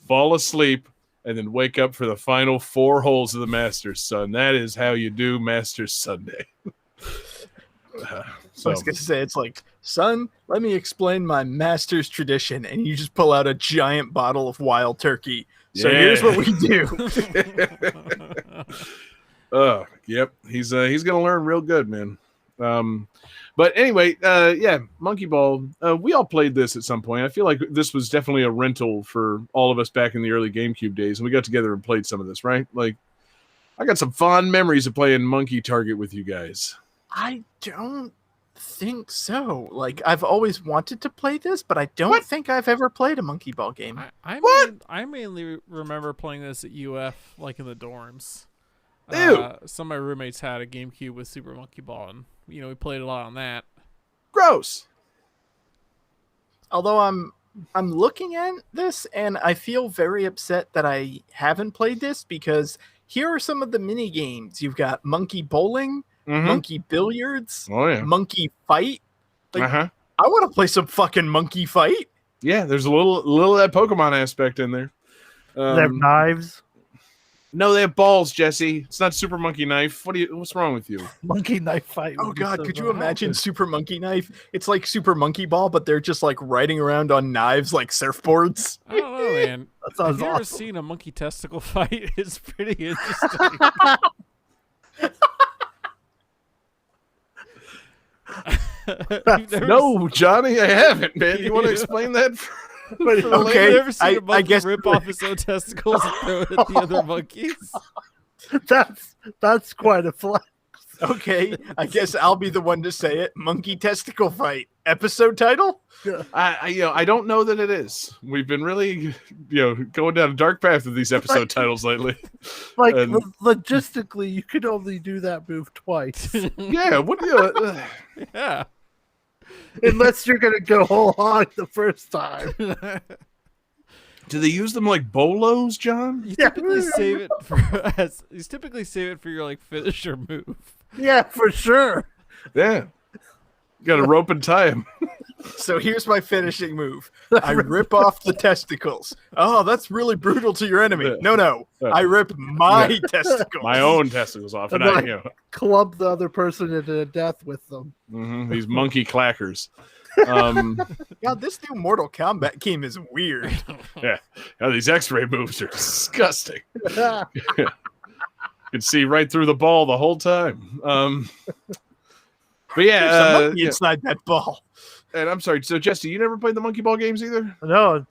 fall asleep, and then wake up for the final 4 holes of the Masters, son. That is how you do Masters Sunday. I was going to say, it's like, son, let me explain my Masters tradition. And you just pull out a giant bottle of wild turkey. So here's what we do. Yep. He's going to learn real good, man. But anyway, Monkey Ball. We all played this at some point. I feel like this was definitely a rental for all of us back in the early GameCube days, and we got together and played some of this, right? Like, I got some fond memories of playing Monkey Target with you guys. I don't think so. Like, I've always wanted to play this, but I don't think I've ever played a Monkey Ball game. I mainly remember playing this at UF, like in the dorms. Ew. Some of my roommates had a GameCube with Super Monkey Ball, and we played a lot on that. Gross. Although I'm looking at this and I feel very upset that I haven't played this, because here are some of the mini games. You've got Monkey Bowling, Monkey Billiards, Monkey Fight. Like, I want to play some fucking Monkey Fight. Yeah, there's a little of that Pokemon aspect in there. They have knives. No, they have balls, Jesse. It's not Super Monkey Knife. What's wrong with you? Monkey knife fight. Oh would be god, so could you fun. imagine Super Monkey Knife? It's like Super Monkey Ball, but they're just like riding around on knives like surfboards. I don't know, man. That sounds Have you ever awesome. seen a monkey testicle fight? It's pretty interesting. You've never No, Johnny, I haven't, man. You want to explain that? Okay, You've never seen I a monkey guess- rip off his own testicles and throw it at the other monkeys? That's quite a flex. Okay, I guess I'll be the one to say it. Monkey testicle fight. Episode title? I don't know that it is. We've been really, going down a dark path with these episode titles lately. Like And- logistically, you could only do that move twice, Yeah, what do you? Yeah. unless you're gonna go whole hog the first time. Do they use them like bolos, John? You typically save it for your like finisher move. Yeah, for sure. Yeah. Got to rope and tie him. So here's my finishing move. I rip off the testicles. Oh, that's really brutal to your enemy. No. I rip my testicles. My own testicles off, and And I, like- Club the other person into death with them. these monkey clackers. God, this new Mortal Kombat game is weird. Yeah, these X-ray moves are disgusting. You can see right through the ball the whole time. But There's a yeah, monkey inside that ball. and I'm sorry. So Jesse, you never played the monkey ball games either? No,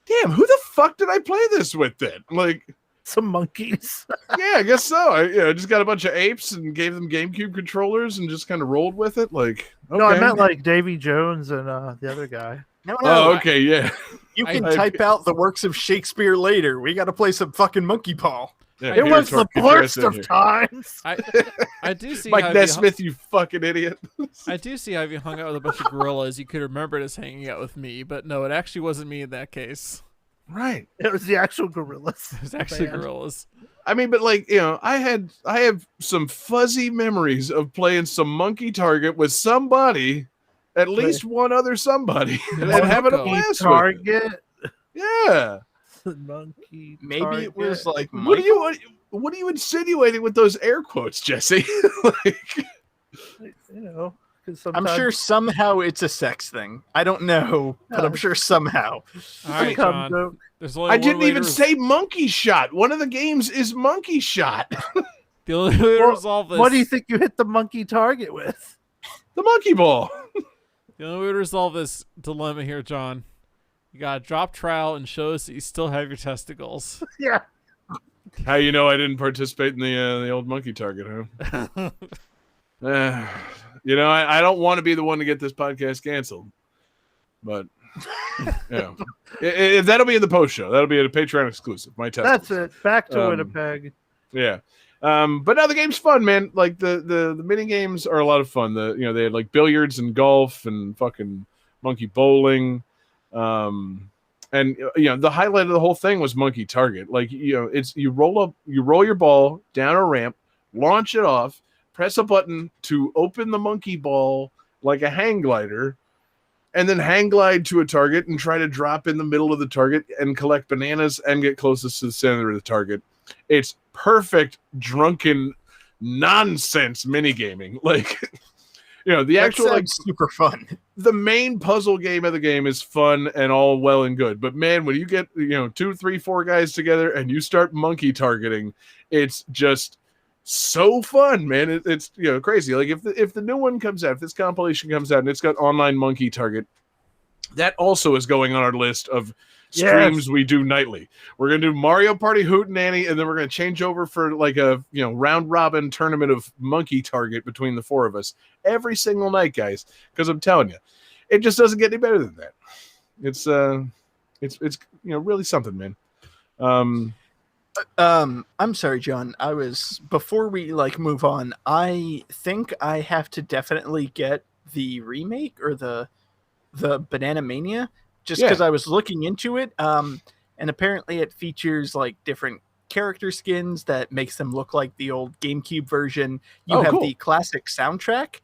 Damn, who the fuck did I play this with then? Like, some monkeys. yeah, I guess so. I just got a bunch of apes and gave them GameCube controllers and just kind of rolled with it. Like, okay. No, I meant like Davy Jones and the other guy. No, Oh, okay, yeah. You can I- type out the works of Shakespeare later. We got to play some fucking monkey ball. Yeah, It Peter was the Tork, get your worst ass in of here. times. I do see Mike how if you Nesmith, you fucking idiot. I do see how if you hung out with a bunch of gorillas, you could remember it as hanging out with me, but no, it actually wasn't me in that case. Right. It was the actual gorillas. It was actually Man. gorillas. I mean, but like, I have some fuzzy memories of playing some monkey target with somebody, at least one other somebody, and having a Monkey blast with it. Target. Yeah. Monkey. Maybe it was target. like What are you insinuating with those air quotes, Jesse? Like, You know, 'cause I'm sometimes- sure somehow it's a sex thing. I don't know, but I'm sure somehow. All right, sometimes, John. There's only I one didn't way even to say monkey shot. One of the games is monkey shot. The only way to Well, resolve this. What do you think you hit the monkey target with? The monkey ball. The only way to resolve this dilemma here, John, you gotta drop trowel and show us that you still have your testicles. Yeah. How you know I didn't participate in the old monkey target, huh? I don't want to be the one to get this podcast canceled, but if that'll be in the post show. That'll be a Patreon exclusive. My testicles. That's it. Back to Um, Winnipeg. Yeah. But no, the game's fun, man. Like the mini games are a lot of fun. They had like billiards and golf and fucking monkey bowling. And the highlight of the whole thing was monkey target. Like, it's you roll your ball down a ramp, launch it off, press a button to open the monkey ball like a hang glider, and then hang glide to a target and try to drop in the middle of the target and collect bananas and get closest to the center of the target. It's perfect drunken nonsense minigaming. Like, the actual like super fun. the main puzzle game of the game is fun and all well and good. But man, when you get 2, 3, 4 guys together and you start monkey targeting, it's just so fun, man. It's crazy. Like if the new one comes out, if this compilation comes out and it's got online monkey target, that also is going on our list of streams we do nightly. We're gonna do Mario Party Hootenanny, and then we're gonna change over for like a round robin tournament of monkey target between the 4 of us every single night, guys. Because I'm telling you, it just doesn't get any better than that. It's really something, man. I'm sorry, John. Before we move on, I think I have to definitely get the remake or the Banana Mania, just because I was looking into it. And apparently it features different character skins that makes them look like the old GameCube version. You have the classic soundtrack,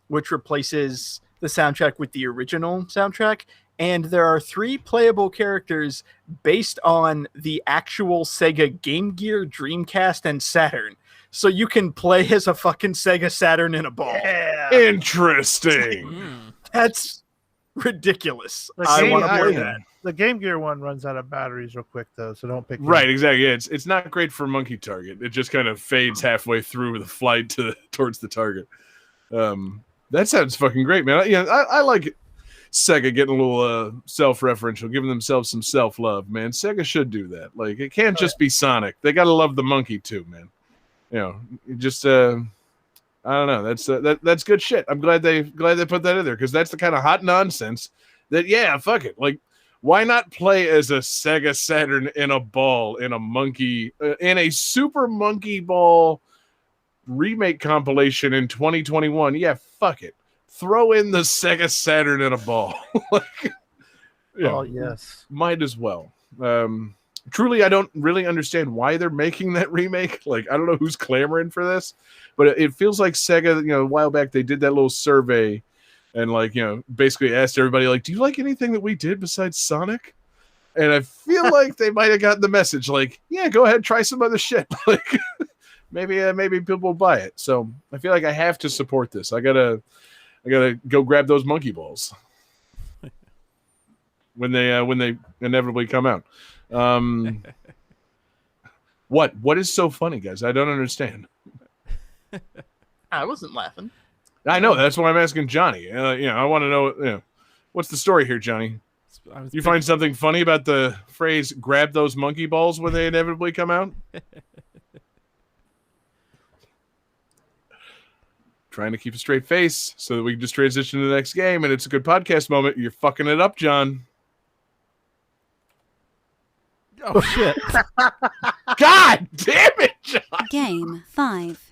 which replaces the soundtrack with the original soundtrack. and there are 3 playable characters based on the actual Sega Game Gear, Dreamcast, and Saturn. So you can play as a fucking Sega Saturn in a ball. Interesting. Mm. That's ridiculous. The I Game want to play Gear- that. The Game Gear one runs out of batteries real quick though, so don't pick. Right, exactly. Yeah, it's not great for monkey target. It just kind of fades halfway through the flight towards the target. That sounds fucking great, man. I like it. Sega getting a little self-referential, giving themselves some self-love, man. Sega should do that. Like, it can't just be Sonic. They got to love the monkey too, man. You know, just I don't know. That's good shit. I'm glad they put that in there, because that's the kind of hot nonsense that, yeah, fuck it. Like, why not play as a Sega Saturn in a ball in a monkey in a Super Monkey Ball remake compilation in 2021? Yeah, fuck it. Throw in the Sega Saturn in a ball. Like, yeah, Oh yes. might as well. Truly, I don't really understand why they're making that remake. Like, I don't know who's clamoring for this, but it feels like Sega, a while back they did that little survey and, like, basically asked everybody, like, do you like anything that we did besides Sonic? And I feel like they might have gotten the message, like, yeah, go ahead, try some other shit. Like, maybe people will buy it. So I feel like I have to support this. I gotta go grab those monkey balls when they inevitably come out. What is so funny, guys? I don't understand. I wasn't laughing. I know, that's why I'm asking Johnny. I want to know. What's the story here, Johnny? You find something funny about the phrase "grab those monkey balls" when they inevitably come out? Trying to keep a straight face so that we can just transition to the next game, and it's a good podcast moment. You're fucking it up, John. Oh shit! God damn it, John! Game 5.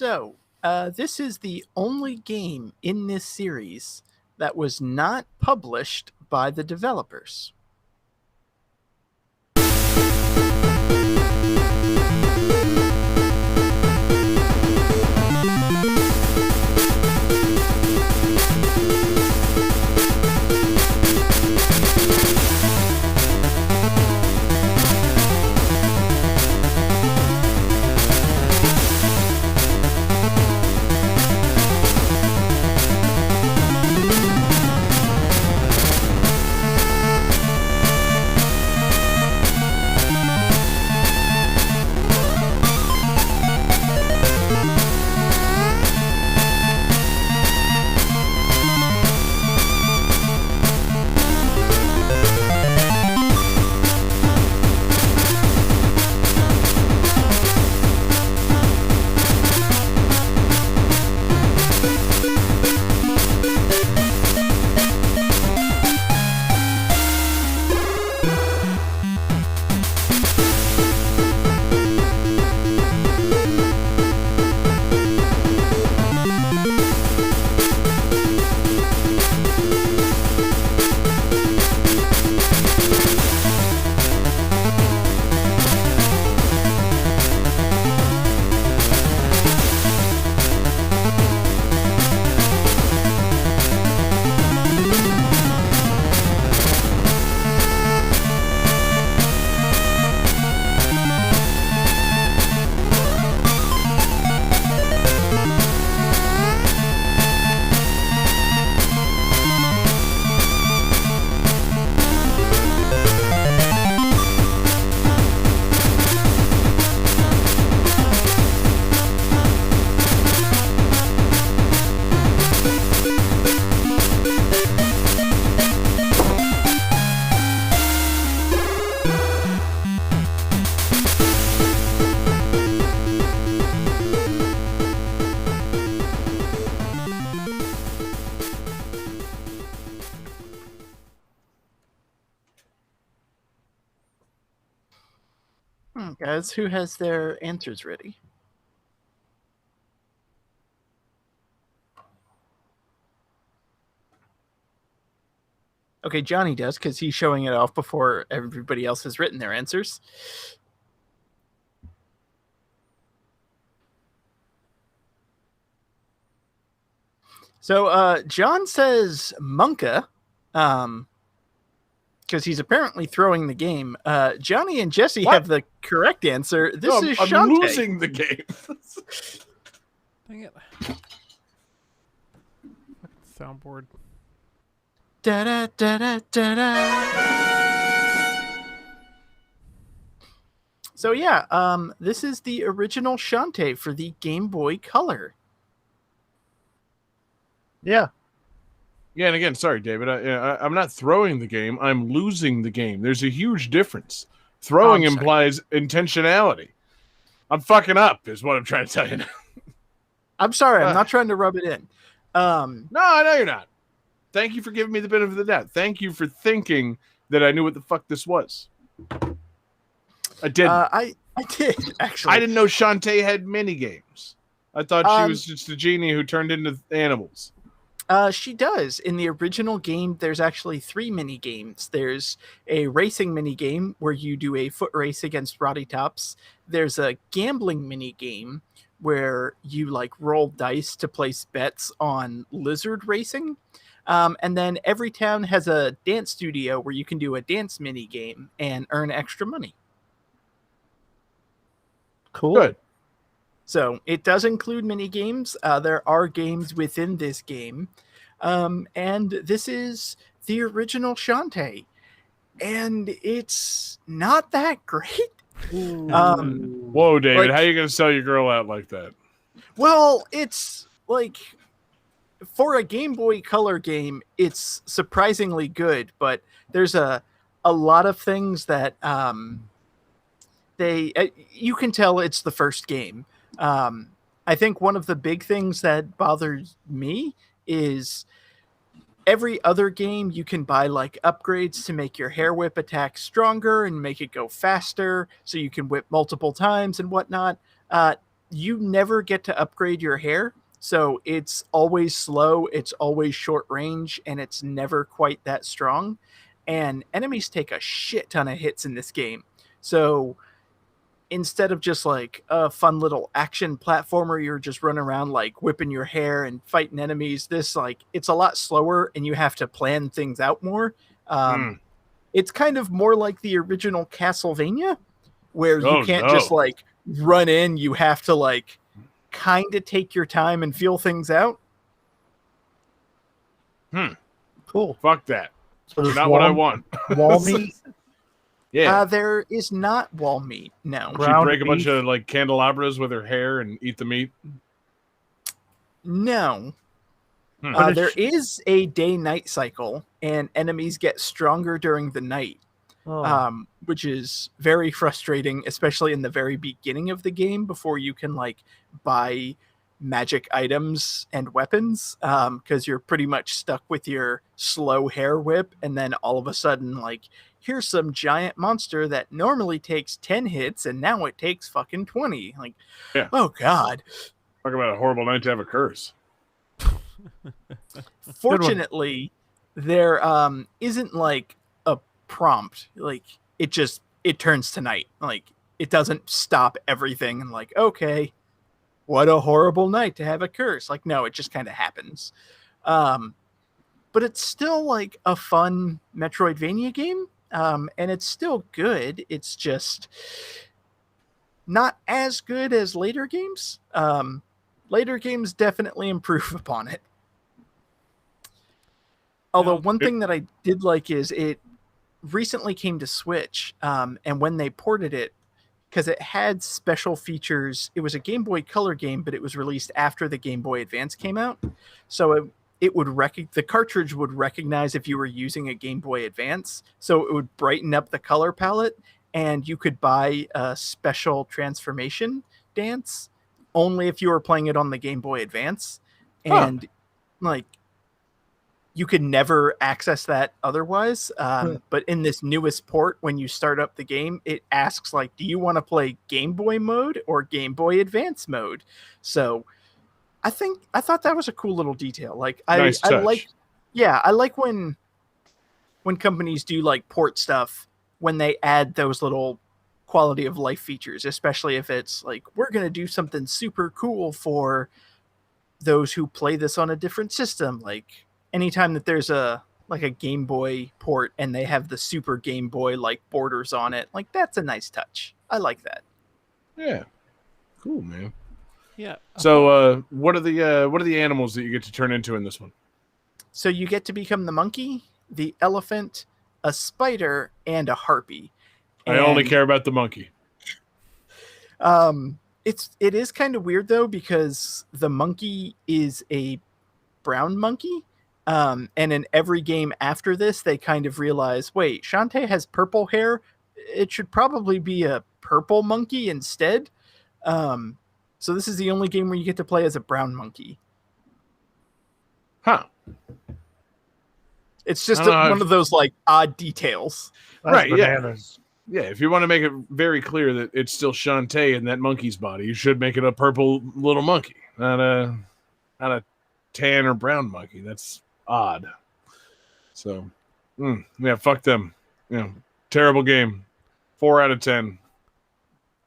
So, this is the only game in this series that was not published by the developers. Guys, who has their answers ready? Okay, Johnny does because he's showing it off before everybody else has written their answers. So John says Monka, because he's apparently throwing the game. Johnny and Jesse What? have the correct answer. This is I'm Shantae. losing the game. Dang it. Fucking soundboard. Da da da da da da. So yeah, this is the original Shantae for the Game Boy Color. Yeah. Yeah, and again, sorry, David. I'm not throwing the game. I'm losing the game. There's a huge difference. Throwing I'm sorry. implies intentionality. I'm fucking up, is what I'm trying to tell you. I'm sorry, I'm not trying to rub it in. No, I know you're not. Thank you for giving me the benefit of the doubt. Thank you for thinking that I knew what the fuck this was. I didn't. I did actually. I didn't know Shantae had mini games. I thought she was just a genie who turned into animals. She does. In the original game, there's actually 3 mini games. There's a racing mini game where you do a foot race against Roddy Tops. There's a gambling mini game where you like roll dice to place bets on lizard racing. And then every town has a dance studio where you can do a dance mini game and earn extra money. Cool. Good. So it does include mini games. There are games within this game. And this is the original Shantae. And it's not that great. Whoa, David, how are you going to sell your girl out like that? Well, it's like for a Game Boy Color game, it's surprisingly good, but there's a lot of things that you can tell it's the first game. I think one of the big things that bothers me is every other game you can buy like upgrades to make your hair whip attack stronger and make it go faster so you can whip multiple times and whatnot. you never get to upgrade your hair. So it's always slow, it's always short range, and it's never quite that strong. And enemies take a shit ton of hits in this game. So instead of just like a fun little action platformer, you're just running around like whipping your hair and fighting enemies. This like it's a lot slower, and you have to plan things out more. It's kind of more like the original Castlevania, where you can't just like run in. You have to like kind of take your time and feel things out. Cool. Fuck that. So there's Not what I want. Wall meat. Yeah. There is not wall meat. No. She ground break a bunch beef? of like candelabras with her hair and eat the meat. No. But There it's- is a day-night cycle, and enemies get stronger during the night, Oh. which is very frustrating, especially in the very beginning of the game before you can like buy magic items and weapons, because you're pretty much stuck with your slow hair whip, and then all of a sudden like here's some giant monster that normally takes 10 hits and now it takes fucking 20. Like, Yeah. oh god. Talk about a horrible night to have a curse. Fortunately, there isn't like a prompt. Like it turns to night. Like it doesn't stop everything and like, okay, what a horrible night to have a curse. Like, no, it just kind of happens. But it's still like a fun Metroidvania game. And it's still good. It's just not as good as later games. Later games definitely improve upon it. Although one thing that I did like is it recently came to Switch, and when they ported it, because it had special features, it was a Game Boy Color game, but it was released after the Game Boy Advance came out. So it would the cartridge would recognize if you were using a Game Boy Advance, so it would brighten up the color palette, and you could buy a special transformation dance only if you were playing it on the Game Boy Advance, and like you could never access that otherwise. But in this newest port, when you start up the game, it asks like, do you want to play Game Boy mode or Game Boy Advance mode? So I thought that was a cool little detail. Like Nice I touch. I like when companies do like port stuff, when they add those little quality of life features, especially if it's like, we're going to do something super cool for those who play this on a different system. Like anytime that there's a Game Boy port and they have the Super Game Boy like borders on it, like that's a nice touch. I like that. Yeah. Cool, man. Yeah. So what are the animals that you get to turn into in this one? So you get to become the monkey, the elephant, a spider, and a harpy. I only And, care about the monkey. it is kind of weird though, because the monkey is a brown monkey. And in every game after this, they kind of realize, wait, Shantae has purple hair. It should probably be a purple monkey instead. So this is the only game where you get to play as a brown monkey. Huh. It's just I don't know, one of those like odd details. That's Right, yeah. bananas. Yeah, if you want to make it very clear that it's still Shantae in that monkey's body, you should make it a purple little monkey, not a tan or brown monkey. That's odd. So, yeah, fuck them. Terrible game. 4 out of 10.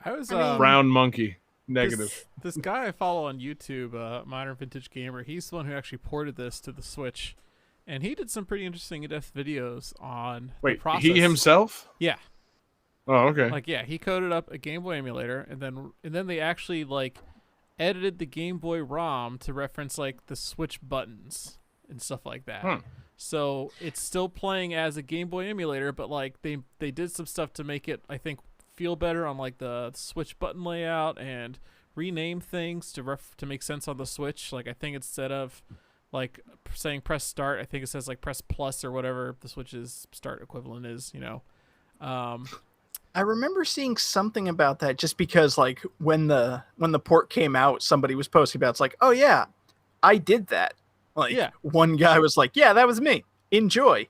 I was Brown monkey. Negative. This guy I follow on YouTube, Modern Vintage Gamer, he's the one who actually ported this to the Switch, and he did some pretty interesting in-depth videos on the Wait, process. he himself? Yeah. Oh, okay. Like, yeah, he coded up a Game Boy emulator, and then they actually like edited the Game Boy ROM to reference like the Switch buttons and stuff like that. So it's still playing as a Game Boy emulator, but like they did some stuff to make it, I think, feel better on like the Switch button layout, and rename things to make sense on the Switch. Like I think instead of like saying press start, I think it says like press plus or whatever the Switch's start equivalent is. I remember seeing something about that, just because like when the port came out, somebody was posting about it. It's like, oh yeah, I did that. Like one guy was like, yeah, that was me. Enjoy.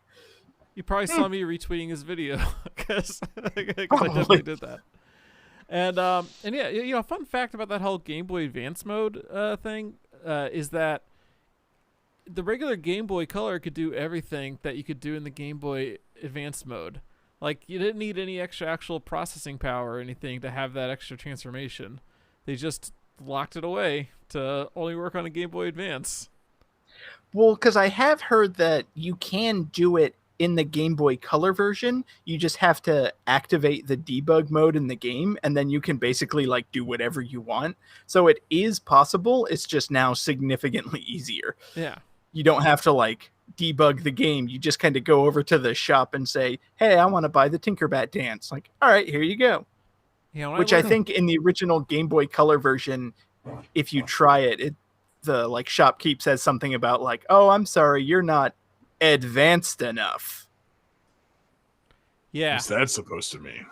You probably saw me retweeting his video because I definitely did that. And yeah, a fun fact about that whole Game Boy Advance mode thing is that the regular Game Boy Color could do everything that you could do in the Game Boy Advance mode. Like, you didn't need any extra actual processing power or anything to have that extra transformation. They just locked it away to only work on a Game Boy Advance. Well, because I have heard that you can do it in the Game Boy Color version. You just have to activate the debug mode in the game, and then you can basically like do whatever you want. So it is possible. It's just now significantly easier. Yeah. You don't have to like debug the game. You just kind of go over to the shop and say, "Hey, I want to buy the Tinkerbat dance." Like, all right, here you go. Which I think in the original Game Boy Color version, if you try it, the like shopkeep says something about like, "Oh, I'm sorry, you're not advanced enough." Yeah. What's that supposed to mean?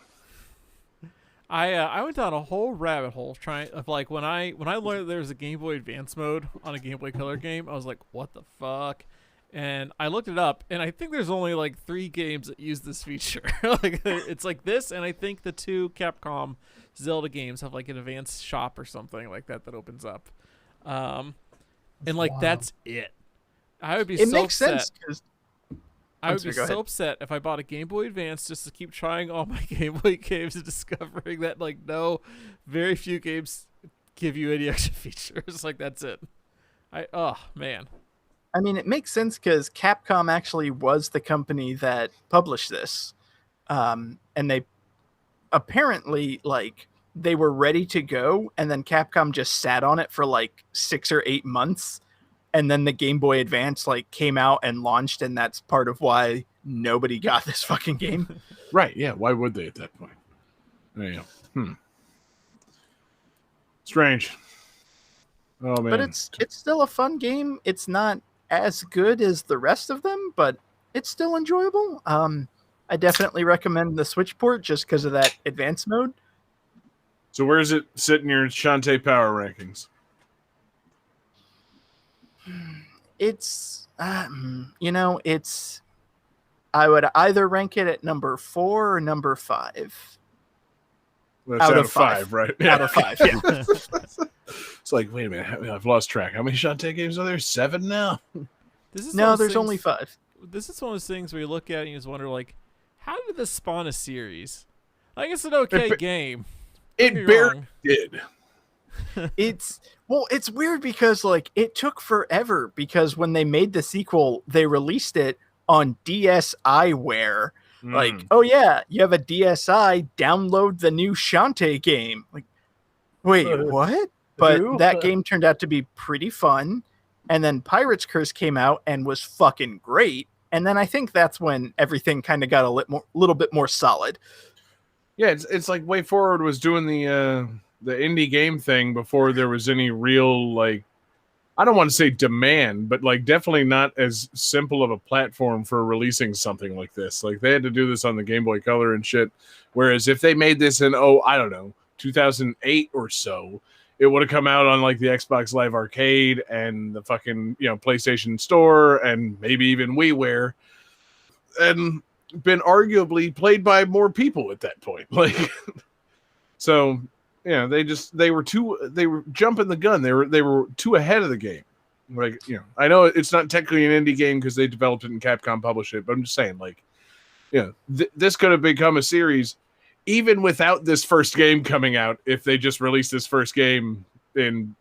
I went down a whole rabbit hole trying of like when I learned there was a Game Boy Advance mode on a Game Boy Color game, I was like, what the fuck? And I looked it up, and I think there's only like 3 games that use this feature. Like, it's like this, and I think the 2 Capcom Zelda games have like an advanced shop or something like that opens up. And like that's it. I would be It so makes upset. sense because I would be Go so ahead. upset if I bought a Game Boy Advance just to keep trying all my Game Boy games and discovering that like very few games give you any extra features. Like that's it. Oh man. I mean, it makes sense because Capcom actually was the company that published this, and they apparently like they were ready to go, and then Capcom just sat on it for like 6 or 8 months, and then the Game Boy Advance like came out and launched, and that's part of why nobody got this fucking game. Right, yeah. Why would they at that point? Yeah. Strange. Oh man. But it's still a fun game. It's not as good as the rest of them, but it's still enjoyable. I definitely recommend the Switch port just because of that advanced mode. So where does it sit in your Shantae Power rankings? It's it's I would either rank it at number 4 or number 5. Well, it's out of 5, right? Out of 5, yeah. It's like, wait a minute, I've lost track. How many Shantae games are there? 7 now? This is one No, of those there's only things- 5. This is one of those things where you look at it and you just wonder, like, how did this spawn a series? Like, it's an okay game. It Don't get me barely wrong. did. It's weird because like it took forever because when they made the sequel, they released it on DSiWare. Like, oh yeah, you have a DSi, download the new Shantae game. Like, wait, what? But Who? that game turned out to be pretty fun. And then Pirate's Curse came out and was fucking great. And then I think that's when everything kind of got a little bit more solid. Yeah, it's like Way Forward was doing the indie game thing before there was any real, like, I don't want to say demand, but like definitely not as simple of a platform for releasing something like this. Like they had to do this on the Game Boy Color and shit. Whereas if they made this in, I don't know, 2008 or so, it would have come out on like the Xbox Live Arcade and the fucking, PlayStation Store and maybe even WiiWare, and been arguably played by more people at that point. Like, so yeah, they were jumping the gun. They were too ahead of the game. Like, I know it's not technically an indie game because they developed it and Capcom published it, but I'm just saying, like, this could have become a series even without this first game coming out if they just released this first game in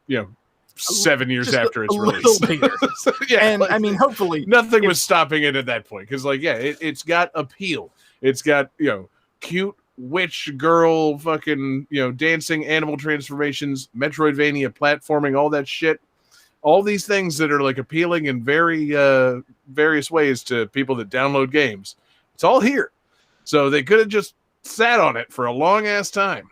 7 years Just after its a release. little later. So, yeah, And like, I mean, hopefully nothing was stopping it at that point because, like, yeah, it's got appeal. It's got cute witch girl, fucking dancing animal transformations, Metroidvania platforming, all that shit. All these things that are like appealing in very various ways to people that download games. It's all here. So they could have just sat on it for a long ass time.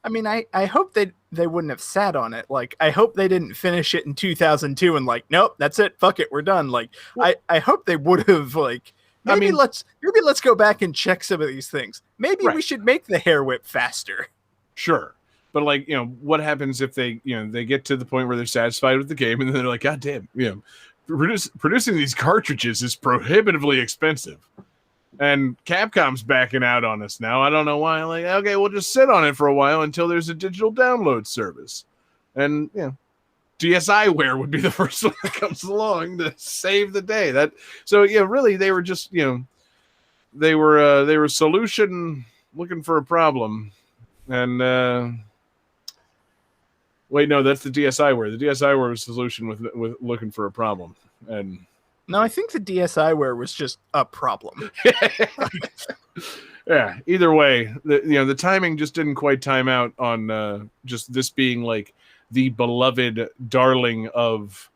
I mean, I hope they wouldn't have sat on it. Like, I hope they didn't finish it in 2002 and like, nope, that's it, fuck it, we're done. Like, Well, I hope they would have like, maybe let's go back and check some of these things. Maybe Right. we should make the hair whip faster. Sure. But like, what happens if they get to the point where they're satisfied with the game and then they're like, God damn, producing these cartridges is prohibitively expensive. And Capcom's backing out on us now. I don't know why. Like, okay, we'll just sit on it for a while until there's a digital download service. And DSiWare would be the first one that comes along to save the day. So really they were just, they were solution looking for a problem. And wait, no, that's the DSiWare. The DSiWare was the solution with looking for a problem. And No, I think the DSiWare was just a problem. yeah, either way, the timing just didn't quite time out on just this being like the beloved darling of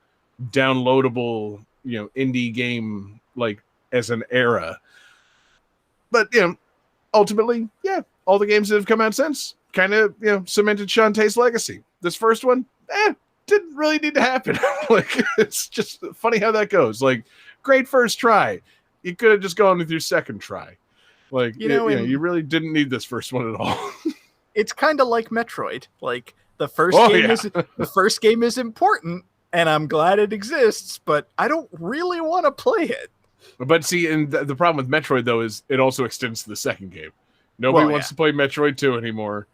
downloadable, indie game, like as an era. But ultimately, all the games that have come out since kind of cemented Shantae's legacy. This first one, didn't really need to happen. Like, it's just funny how that goes. Like, great first try. You could have just gone with your second try. Like, you really didn't need this first one at all. It's kind of like Metroid. Like, the first game is important, and I'm glad it exists, but I don't really want to play it. But see, and the problem with Metroid though is it also extends to the second game. Nobody wants to play Metroid 2 anymore.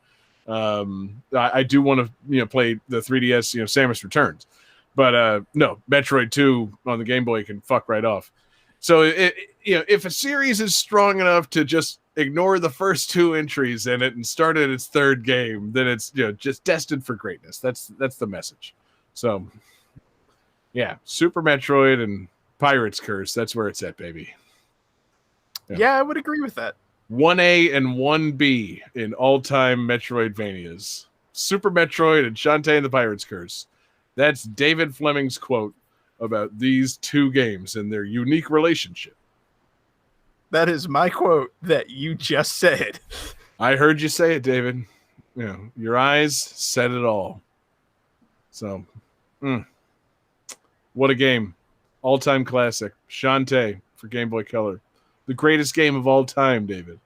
I do want to play the 3DS, Samus Returns, but no, Metroid 2 on the Game Boy can fuck right off. So if a series is strong enough to just ignore the first two entries in it and start at its third game, then it's just destined for greatness. That's the message. So yeah, Super Metroid and Pirate's Curse, that's where it's at, baby. Yeah, I would agree with that. 1A and 1B in all-time Metroidvanias. Super Metroid and Shantae and the Pirate's Curse. That's David Fleming's quote about these two games and their unique relationship. That is my quote that you just said. I heard you say it, David. Your eyes said it all. So, what a game. All-time classic. Shantae for Game Boy Color. The greatest game of all time, David.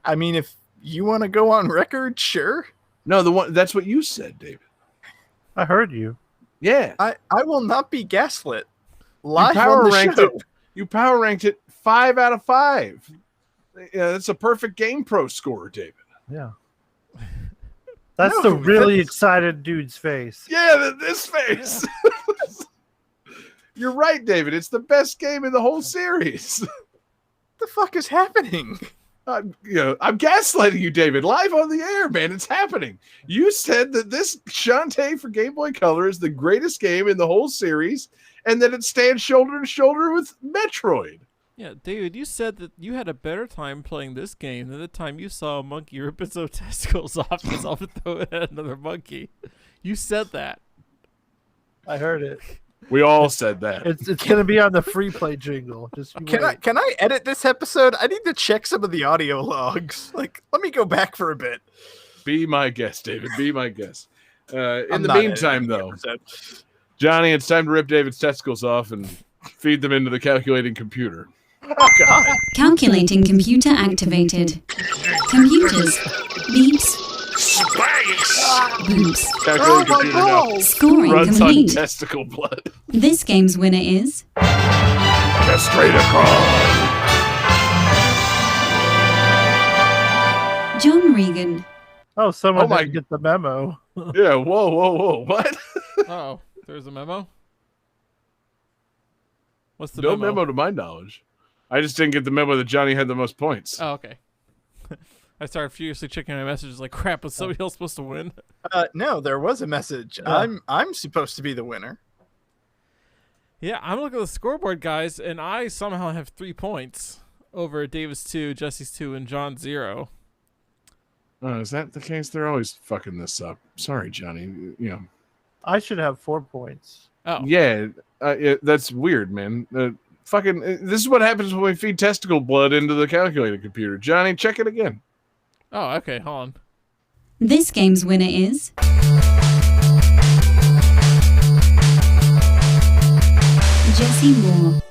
I mean, if you want to go on record, sure. No, that's what you said, David. I heard you. Yeah. I will not be gaslit. Live on the show. You power ranked it 5 out of 5. Yeah, that's a perfect Game Pro score, David. Yeah. That's the really excited dude's face. Yeah, this face. You're right, David. It's the best game in the whole series. What the fuck is happening? I'm gaslighting you, David, live on the air, man. It's happening. You said that this Shantae for Game Boy Color is the greatest game in the whole series, and that it stands shoulder to shoulder with Metroid. Yeah, David, you said that you had a better time playing this game than the time you saw a monkey rip its own testicles off himself and throw it at another monkey. You said that. I heard it. We all said that. It's going to be on the free play jingle. Just Can I edit this episode? I need to check some of the audio logs. Like, let me go back for a bit. Be my guest, David. Be my guest. In I'm the not meantime, editing the though, episode. Johnny, it's time to rip David's testicles off and feed them into the calculating computer. Oh God! Calculating computer activated. Computers. Beeps. Space! Boops. Calculating computer now Scoring runs on complete. testicle blood. This game's winner is Castrator John Regan. Oh, someone Oh my- didn't get the memo. Yeah, whoa. What? Oh, there's a memo? What's the No memo? memo to my knowledge. I just didn't get the memo that Johnny had the most points. Oh, okay. I started furiously checking my messages like, crap, was somebody else supposed to win? No, there was a message. I'm supposed to be the winner. Yeah, I'm looking at the scoreboard, guys, and I somehow have 3 points over Davis 2, Jesse's 2, and John 0. Oh, is that the case? They're always fucking this up. Sorry, Johnny. I should have 4 points. Oh. Yeah, that's weird, man. This is what happens when we feed testicle blood into the calculator computer. Johnny, check it again. Oh, okay, hold on. This game's winner is Jesse Moore.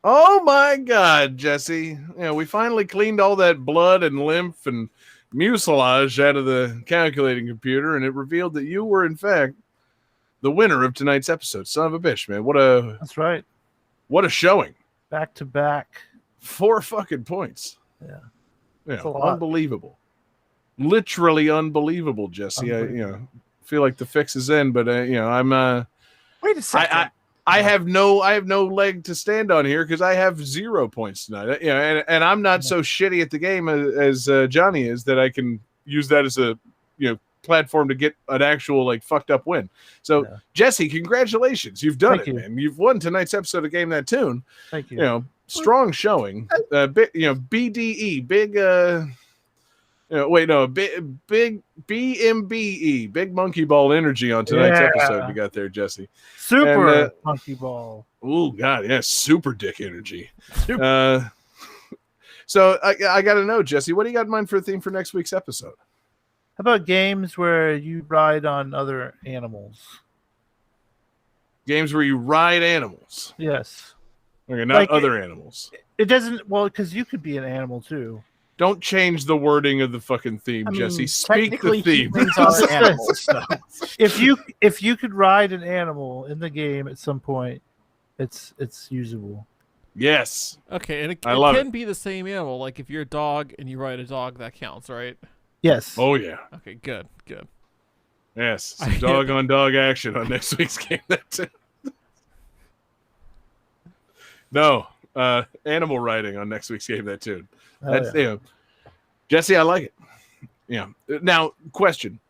Oh my God, Jesse. We finally cleaned all that blood and lymph and mucilage out of the calculating computer, and it revealed that you were, in fact, the winner of tonight's episode. Son of a bitch, man. That's right. What a showing. Back to back. 4 fucking points. Yeah. Yeah, That's a lot. unbelievable. Literally unbelievable, Jesse. Unbelievable. Feel like the fix is in, but I'm Wait a second. I have no leg to stand on here because I have 0 points tonight. And I'm not so shitty at the game as Johnny is that I can use that as a platform to get an actual like fucked up win. So Jesse, congratulations, you've done Thank it, you. man. You've won tonight's episode of Game That Tune. Thank you. Strong showing. BDE, big big BMBE, big monkey ball energy on tonight's episode we got there, Jesse. Super monkey ball. Oh God, yeah, super dick energy. So I got to know, Jesse, what do you got in mind for a theme for next week's episode? How about games where you ride on other animals? Games where you ride animals. Yes. Okay, not Like other animals. It doesn't, because you could be an animal too. Don't change the wording of the fucking theme, I mean, Jesse. Speak the technically theme. humans are animals, so. If you could ride an animal in the game at some point, it's usable. Yes. Okay, and it I love can be the same animal. Like if you're a dog and you ride a dog, that counts, right? Yes. Oh yeah. Okay, good. Yes. Some dog on dog action on next week's game. That's it. No. Animal riding on next week's Game That Tune. That's Jesse, I like it. Yeah. Now, question.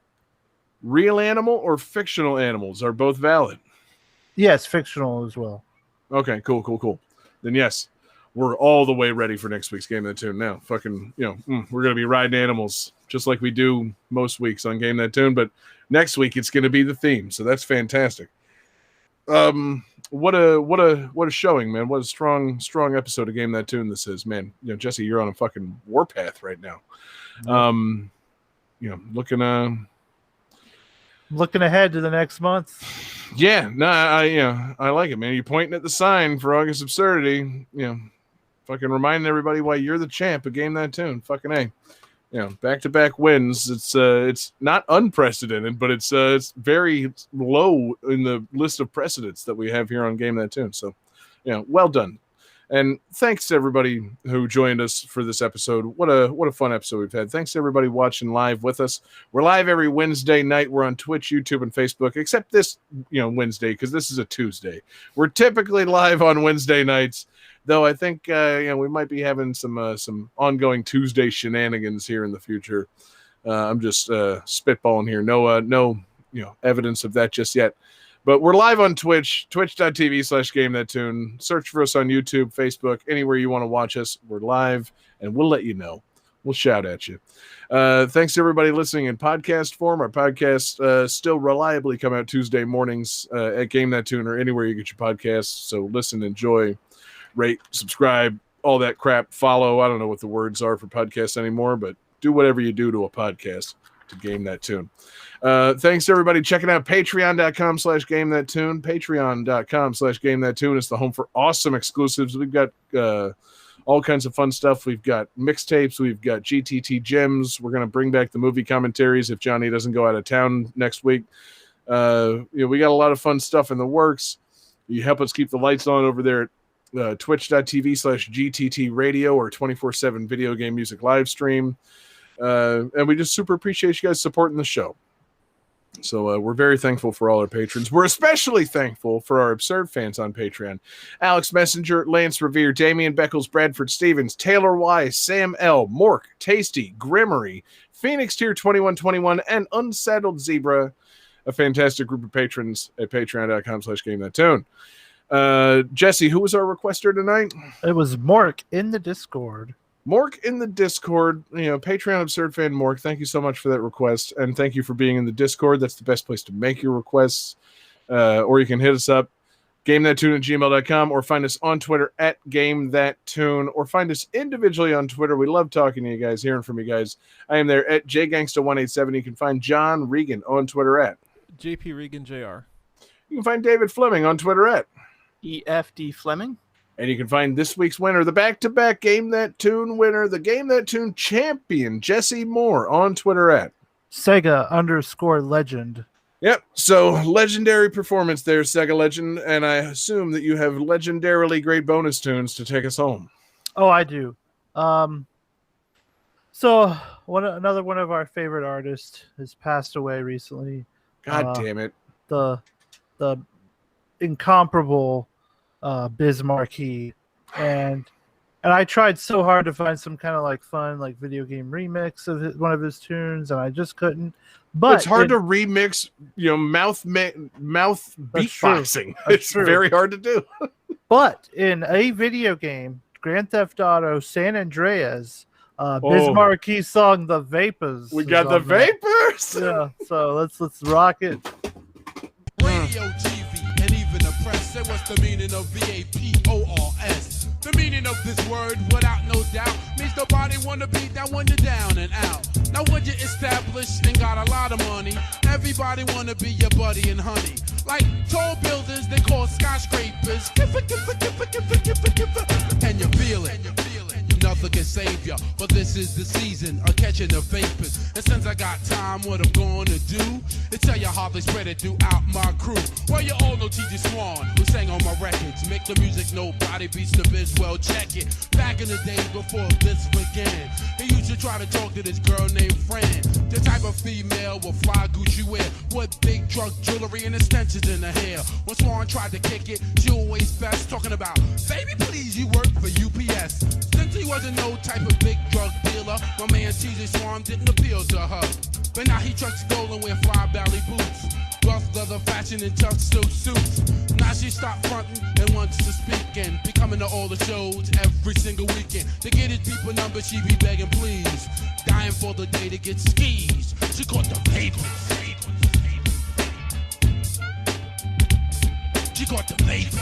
Real animal or fictional animals are both valid? Yes, fictional as well. Okay, cool. Then yes, we're all the way ready for next week's Game That Tune now. Fucking, we're going to be riding animals just like we do most weeks on Game That Tune, but next week it's going to be the theme, so that's fantastic. What a showing, man. What a strong episode of Game That Tune this is, man. Jesse, you're on a fucking warpath right now. Looking ahead to the next month. Yeah, no, I like it, man. You're pointing at the sign for August Absurdity. Fucking reminding everybody why you're the champ of Game That Tune. Fucking A. Back-to-back wins. It's not unprecedented, but it's very low in the list of precedents that we have here on Game That Tune. So, well done. And thanks to everybody who joined us for this episode. What a fun episode we've had. Thanks to everybody watching live with us. We're live every Wednesday night. We're on Twitch, YouTube, and Facebook, except this Wednesday because this is a Tuesday. We're typically live on Wednesday nights, though I think we might be having some ongoing Tuesday shenanigans here in the future. I'm just spitballing here. No evidence of that just yet. But we're live on Twitch, twitch.tv/GameThatTune. Search for us on YouTube, Facebook, anywhere you want to watch us. We're live, and we'll let you know. We'll shout at you. Thanks to everybody listening in podcast form. Our podcasts still reliably come out Tuesday mornings at Game That Tune or anywhere you get your podcasts. So listen, enjoy, rate, subscribe, all that crap. Follow. I don't know what the words are for podcasts anymore, but do whatever you do to a podcast to Game That Tune. Thanks to everybody checking out patreon.com/GameThatTune. Patreon.com/GameThatTune is the home for awesome exclusives. We've got all kinds of fun stuff. We've got mixtapes. We've got GTT gems. We're going to bring back the movie commentaries if Johnny doesn't go out of town next week. We got a lot of fun stuff in the works. You help us keep the lights on over there at twitch.tv/GTT radio or 24/7 video game music live stream. And we just super appreciate you guys supporting the show. So we're very thankful for all our patrons. We're especially thankful for our absurd fans on Patreon. Alex Messenger, Lance Revere, Damian Beckles, Bradford Stevens, Taylor Y, Sam L, Mork, Tasty, Grimmery, Phoenix Tier 2121, and Unsaddled Zebra. A fantastic group of patrons at patreon.com/GameThatTune. Jesse, who was our requester tonight? It was Mork in the Discord. Mork in the Discord, Patreon Absurd Fan Mork, thank you so much for that request, and thank you for being in the Discord. That's the best place to make your requests. Or you can hit us up, gamethattune@gmail.com, or find us on Twitter at GameThatTune, or find us individually on Twitter. We love talking to you guys, hearing from you guys. I am there at JGangsta187. You can find John Regan on Twitter at JP Regan Jr. You can find David Fleming on Twitter at EFD Fleming. And you can find this week's winner, the back-to-back Game That Tune winner, the Game That Tune champion, Jesse Moore, on Twitter at Sega_legend. Yep. So legendary performance there, Sega Legend, and I assume that you have legendarily great bonus tunes to take us home. Oh, I do. So another one of our favorite artists has passed away recently. God damn it. The incomparable Bismarcky, and I tried so hard to find some kind of like fun like video game remix of one of his tunes, and I just couldn't. But it's hard to remix, mouth beatboxing. It's true. very hard to do. But in a video game, Grand Theft Auto San Andreas, Bismarcky's song "The Vapors." We is got the on there. vapors. Yeah, so let's rock it. Radio, TV, and even the press say what's the meaning of VAPORS. The meaning of this word, without no doubt, means nobody wanna be down when you're down and out. Now when you're established and got a lot of money, everybody wanna be your buddy and honey. Like tall buildings, they call skyscrapers. And you feel it. Nothing can save ya, but this is the season of catching the vapors. And since I got time, what I'm gonna do is tell you how they spread it throughout my crew. Well, you all know T.J. Swan, who sang on my records. Make the music nobody beats the biz, well, check it. Back in the days before this began, he used to try to talk to this girl named Fran. The type of female with fly Gucci wear, with big drug jewelry and extensions in her hair. When Swan tried to kick it, she always best talking about, baby, please, you work for UPS. Since he wasn't no type of big drug dealer, my man T.J. Swan didn't appeal to her. But now he trucks gold and wear fly belly boots, rough leather fashion and tough silk suits. Now she stopped fronting and wants to speak and be coming to all the shows every single weekend. To get his people number, she be begging please, dying for the day to get skis. She caught the vapors. She caught the vapors.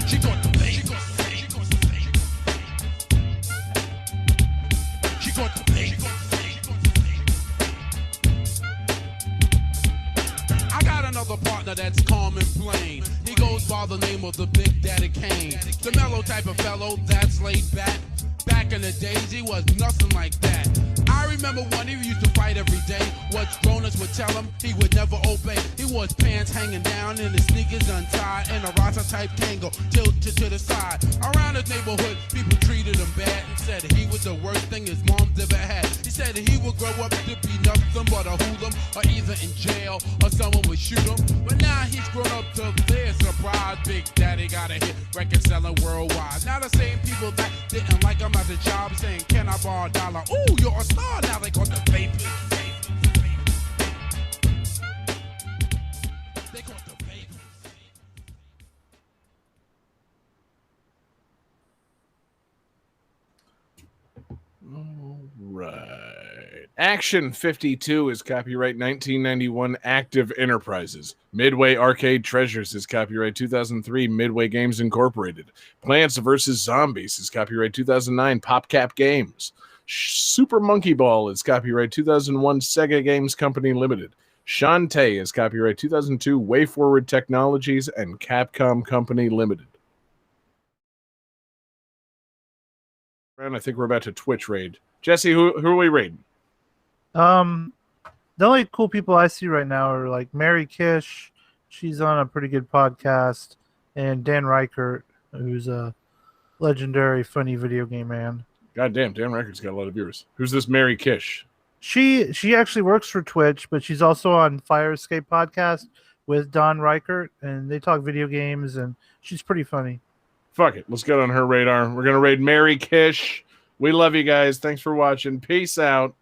She got the vapors. She got the vapors. I got another partner that's calm and plain. He goes by the name of the Big Daddy Kane. The mellow type of fellow that's laid back. Back in the days, he was nothing like that. I remember when he used to fight every day. What grown-ups would tell him, he would never obey. He wore his pants hanging down and his sneakers untied, and a Rasta-type Kango tilted to the side. Around his neighborhood, people treated him bad and said he was the worst thing his mom's ever had. He said he would grow up to be nothing but a hoodlum, or either in jail or someone would shoot him. But now he's grown up to their surprise. Big Daddy got a hit record selling worldwide. Now the same people that didn't like him as a job saying, can I borrow a dollar? Ooh, you're a star. Now they call the vapors. They call the vapors. All right. Action 52 is copyright 1991 Active Enterprises. Midway Arcade Treasures is copyright 2003 Midway Games Incorporated. Plants vs. Zombies is copyright 2009 PopCap Games. Super Monkey Ball is copyright 2001 Sega Games Company Limited. Shantae is copyright 2002 Way Forward Technologies and Capcom Company Limited. And I think we're about to Twitch raid. Jesse, who are we raiding? The only cool people I see right now are like Mary Kish. She's on a pretty good podcast, and Dan Reichert, who's a legendary funny video game man. God damn, Dan Reichert's got a lot of viewers. Who's this Mary Kish? She actually works for Twitch, but she's also on Fire Escape podcast with Don Reichert, and they talk video games, and she's pretty funny. Fuck it. Let's get on her radar. We're going to raid Mary Kish. We love you guys. Thanks for watching. Peace out.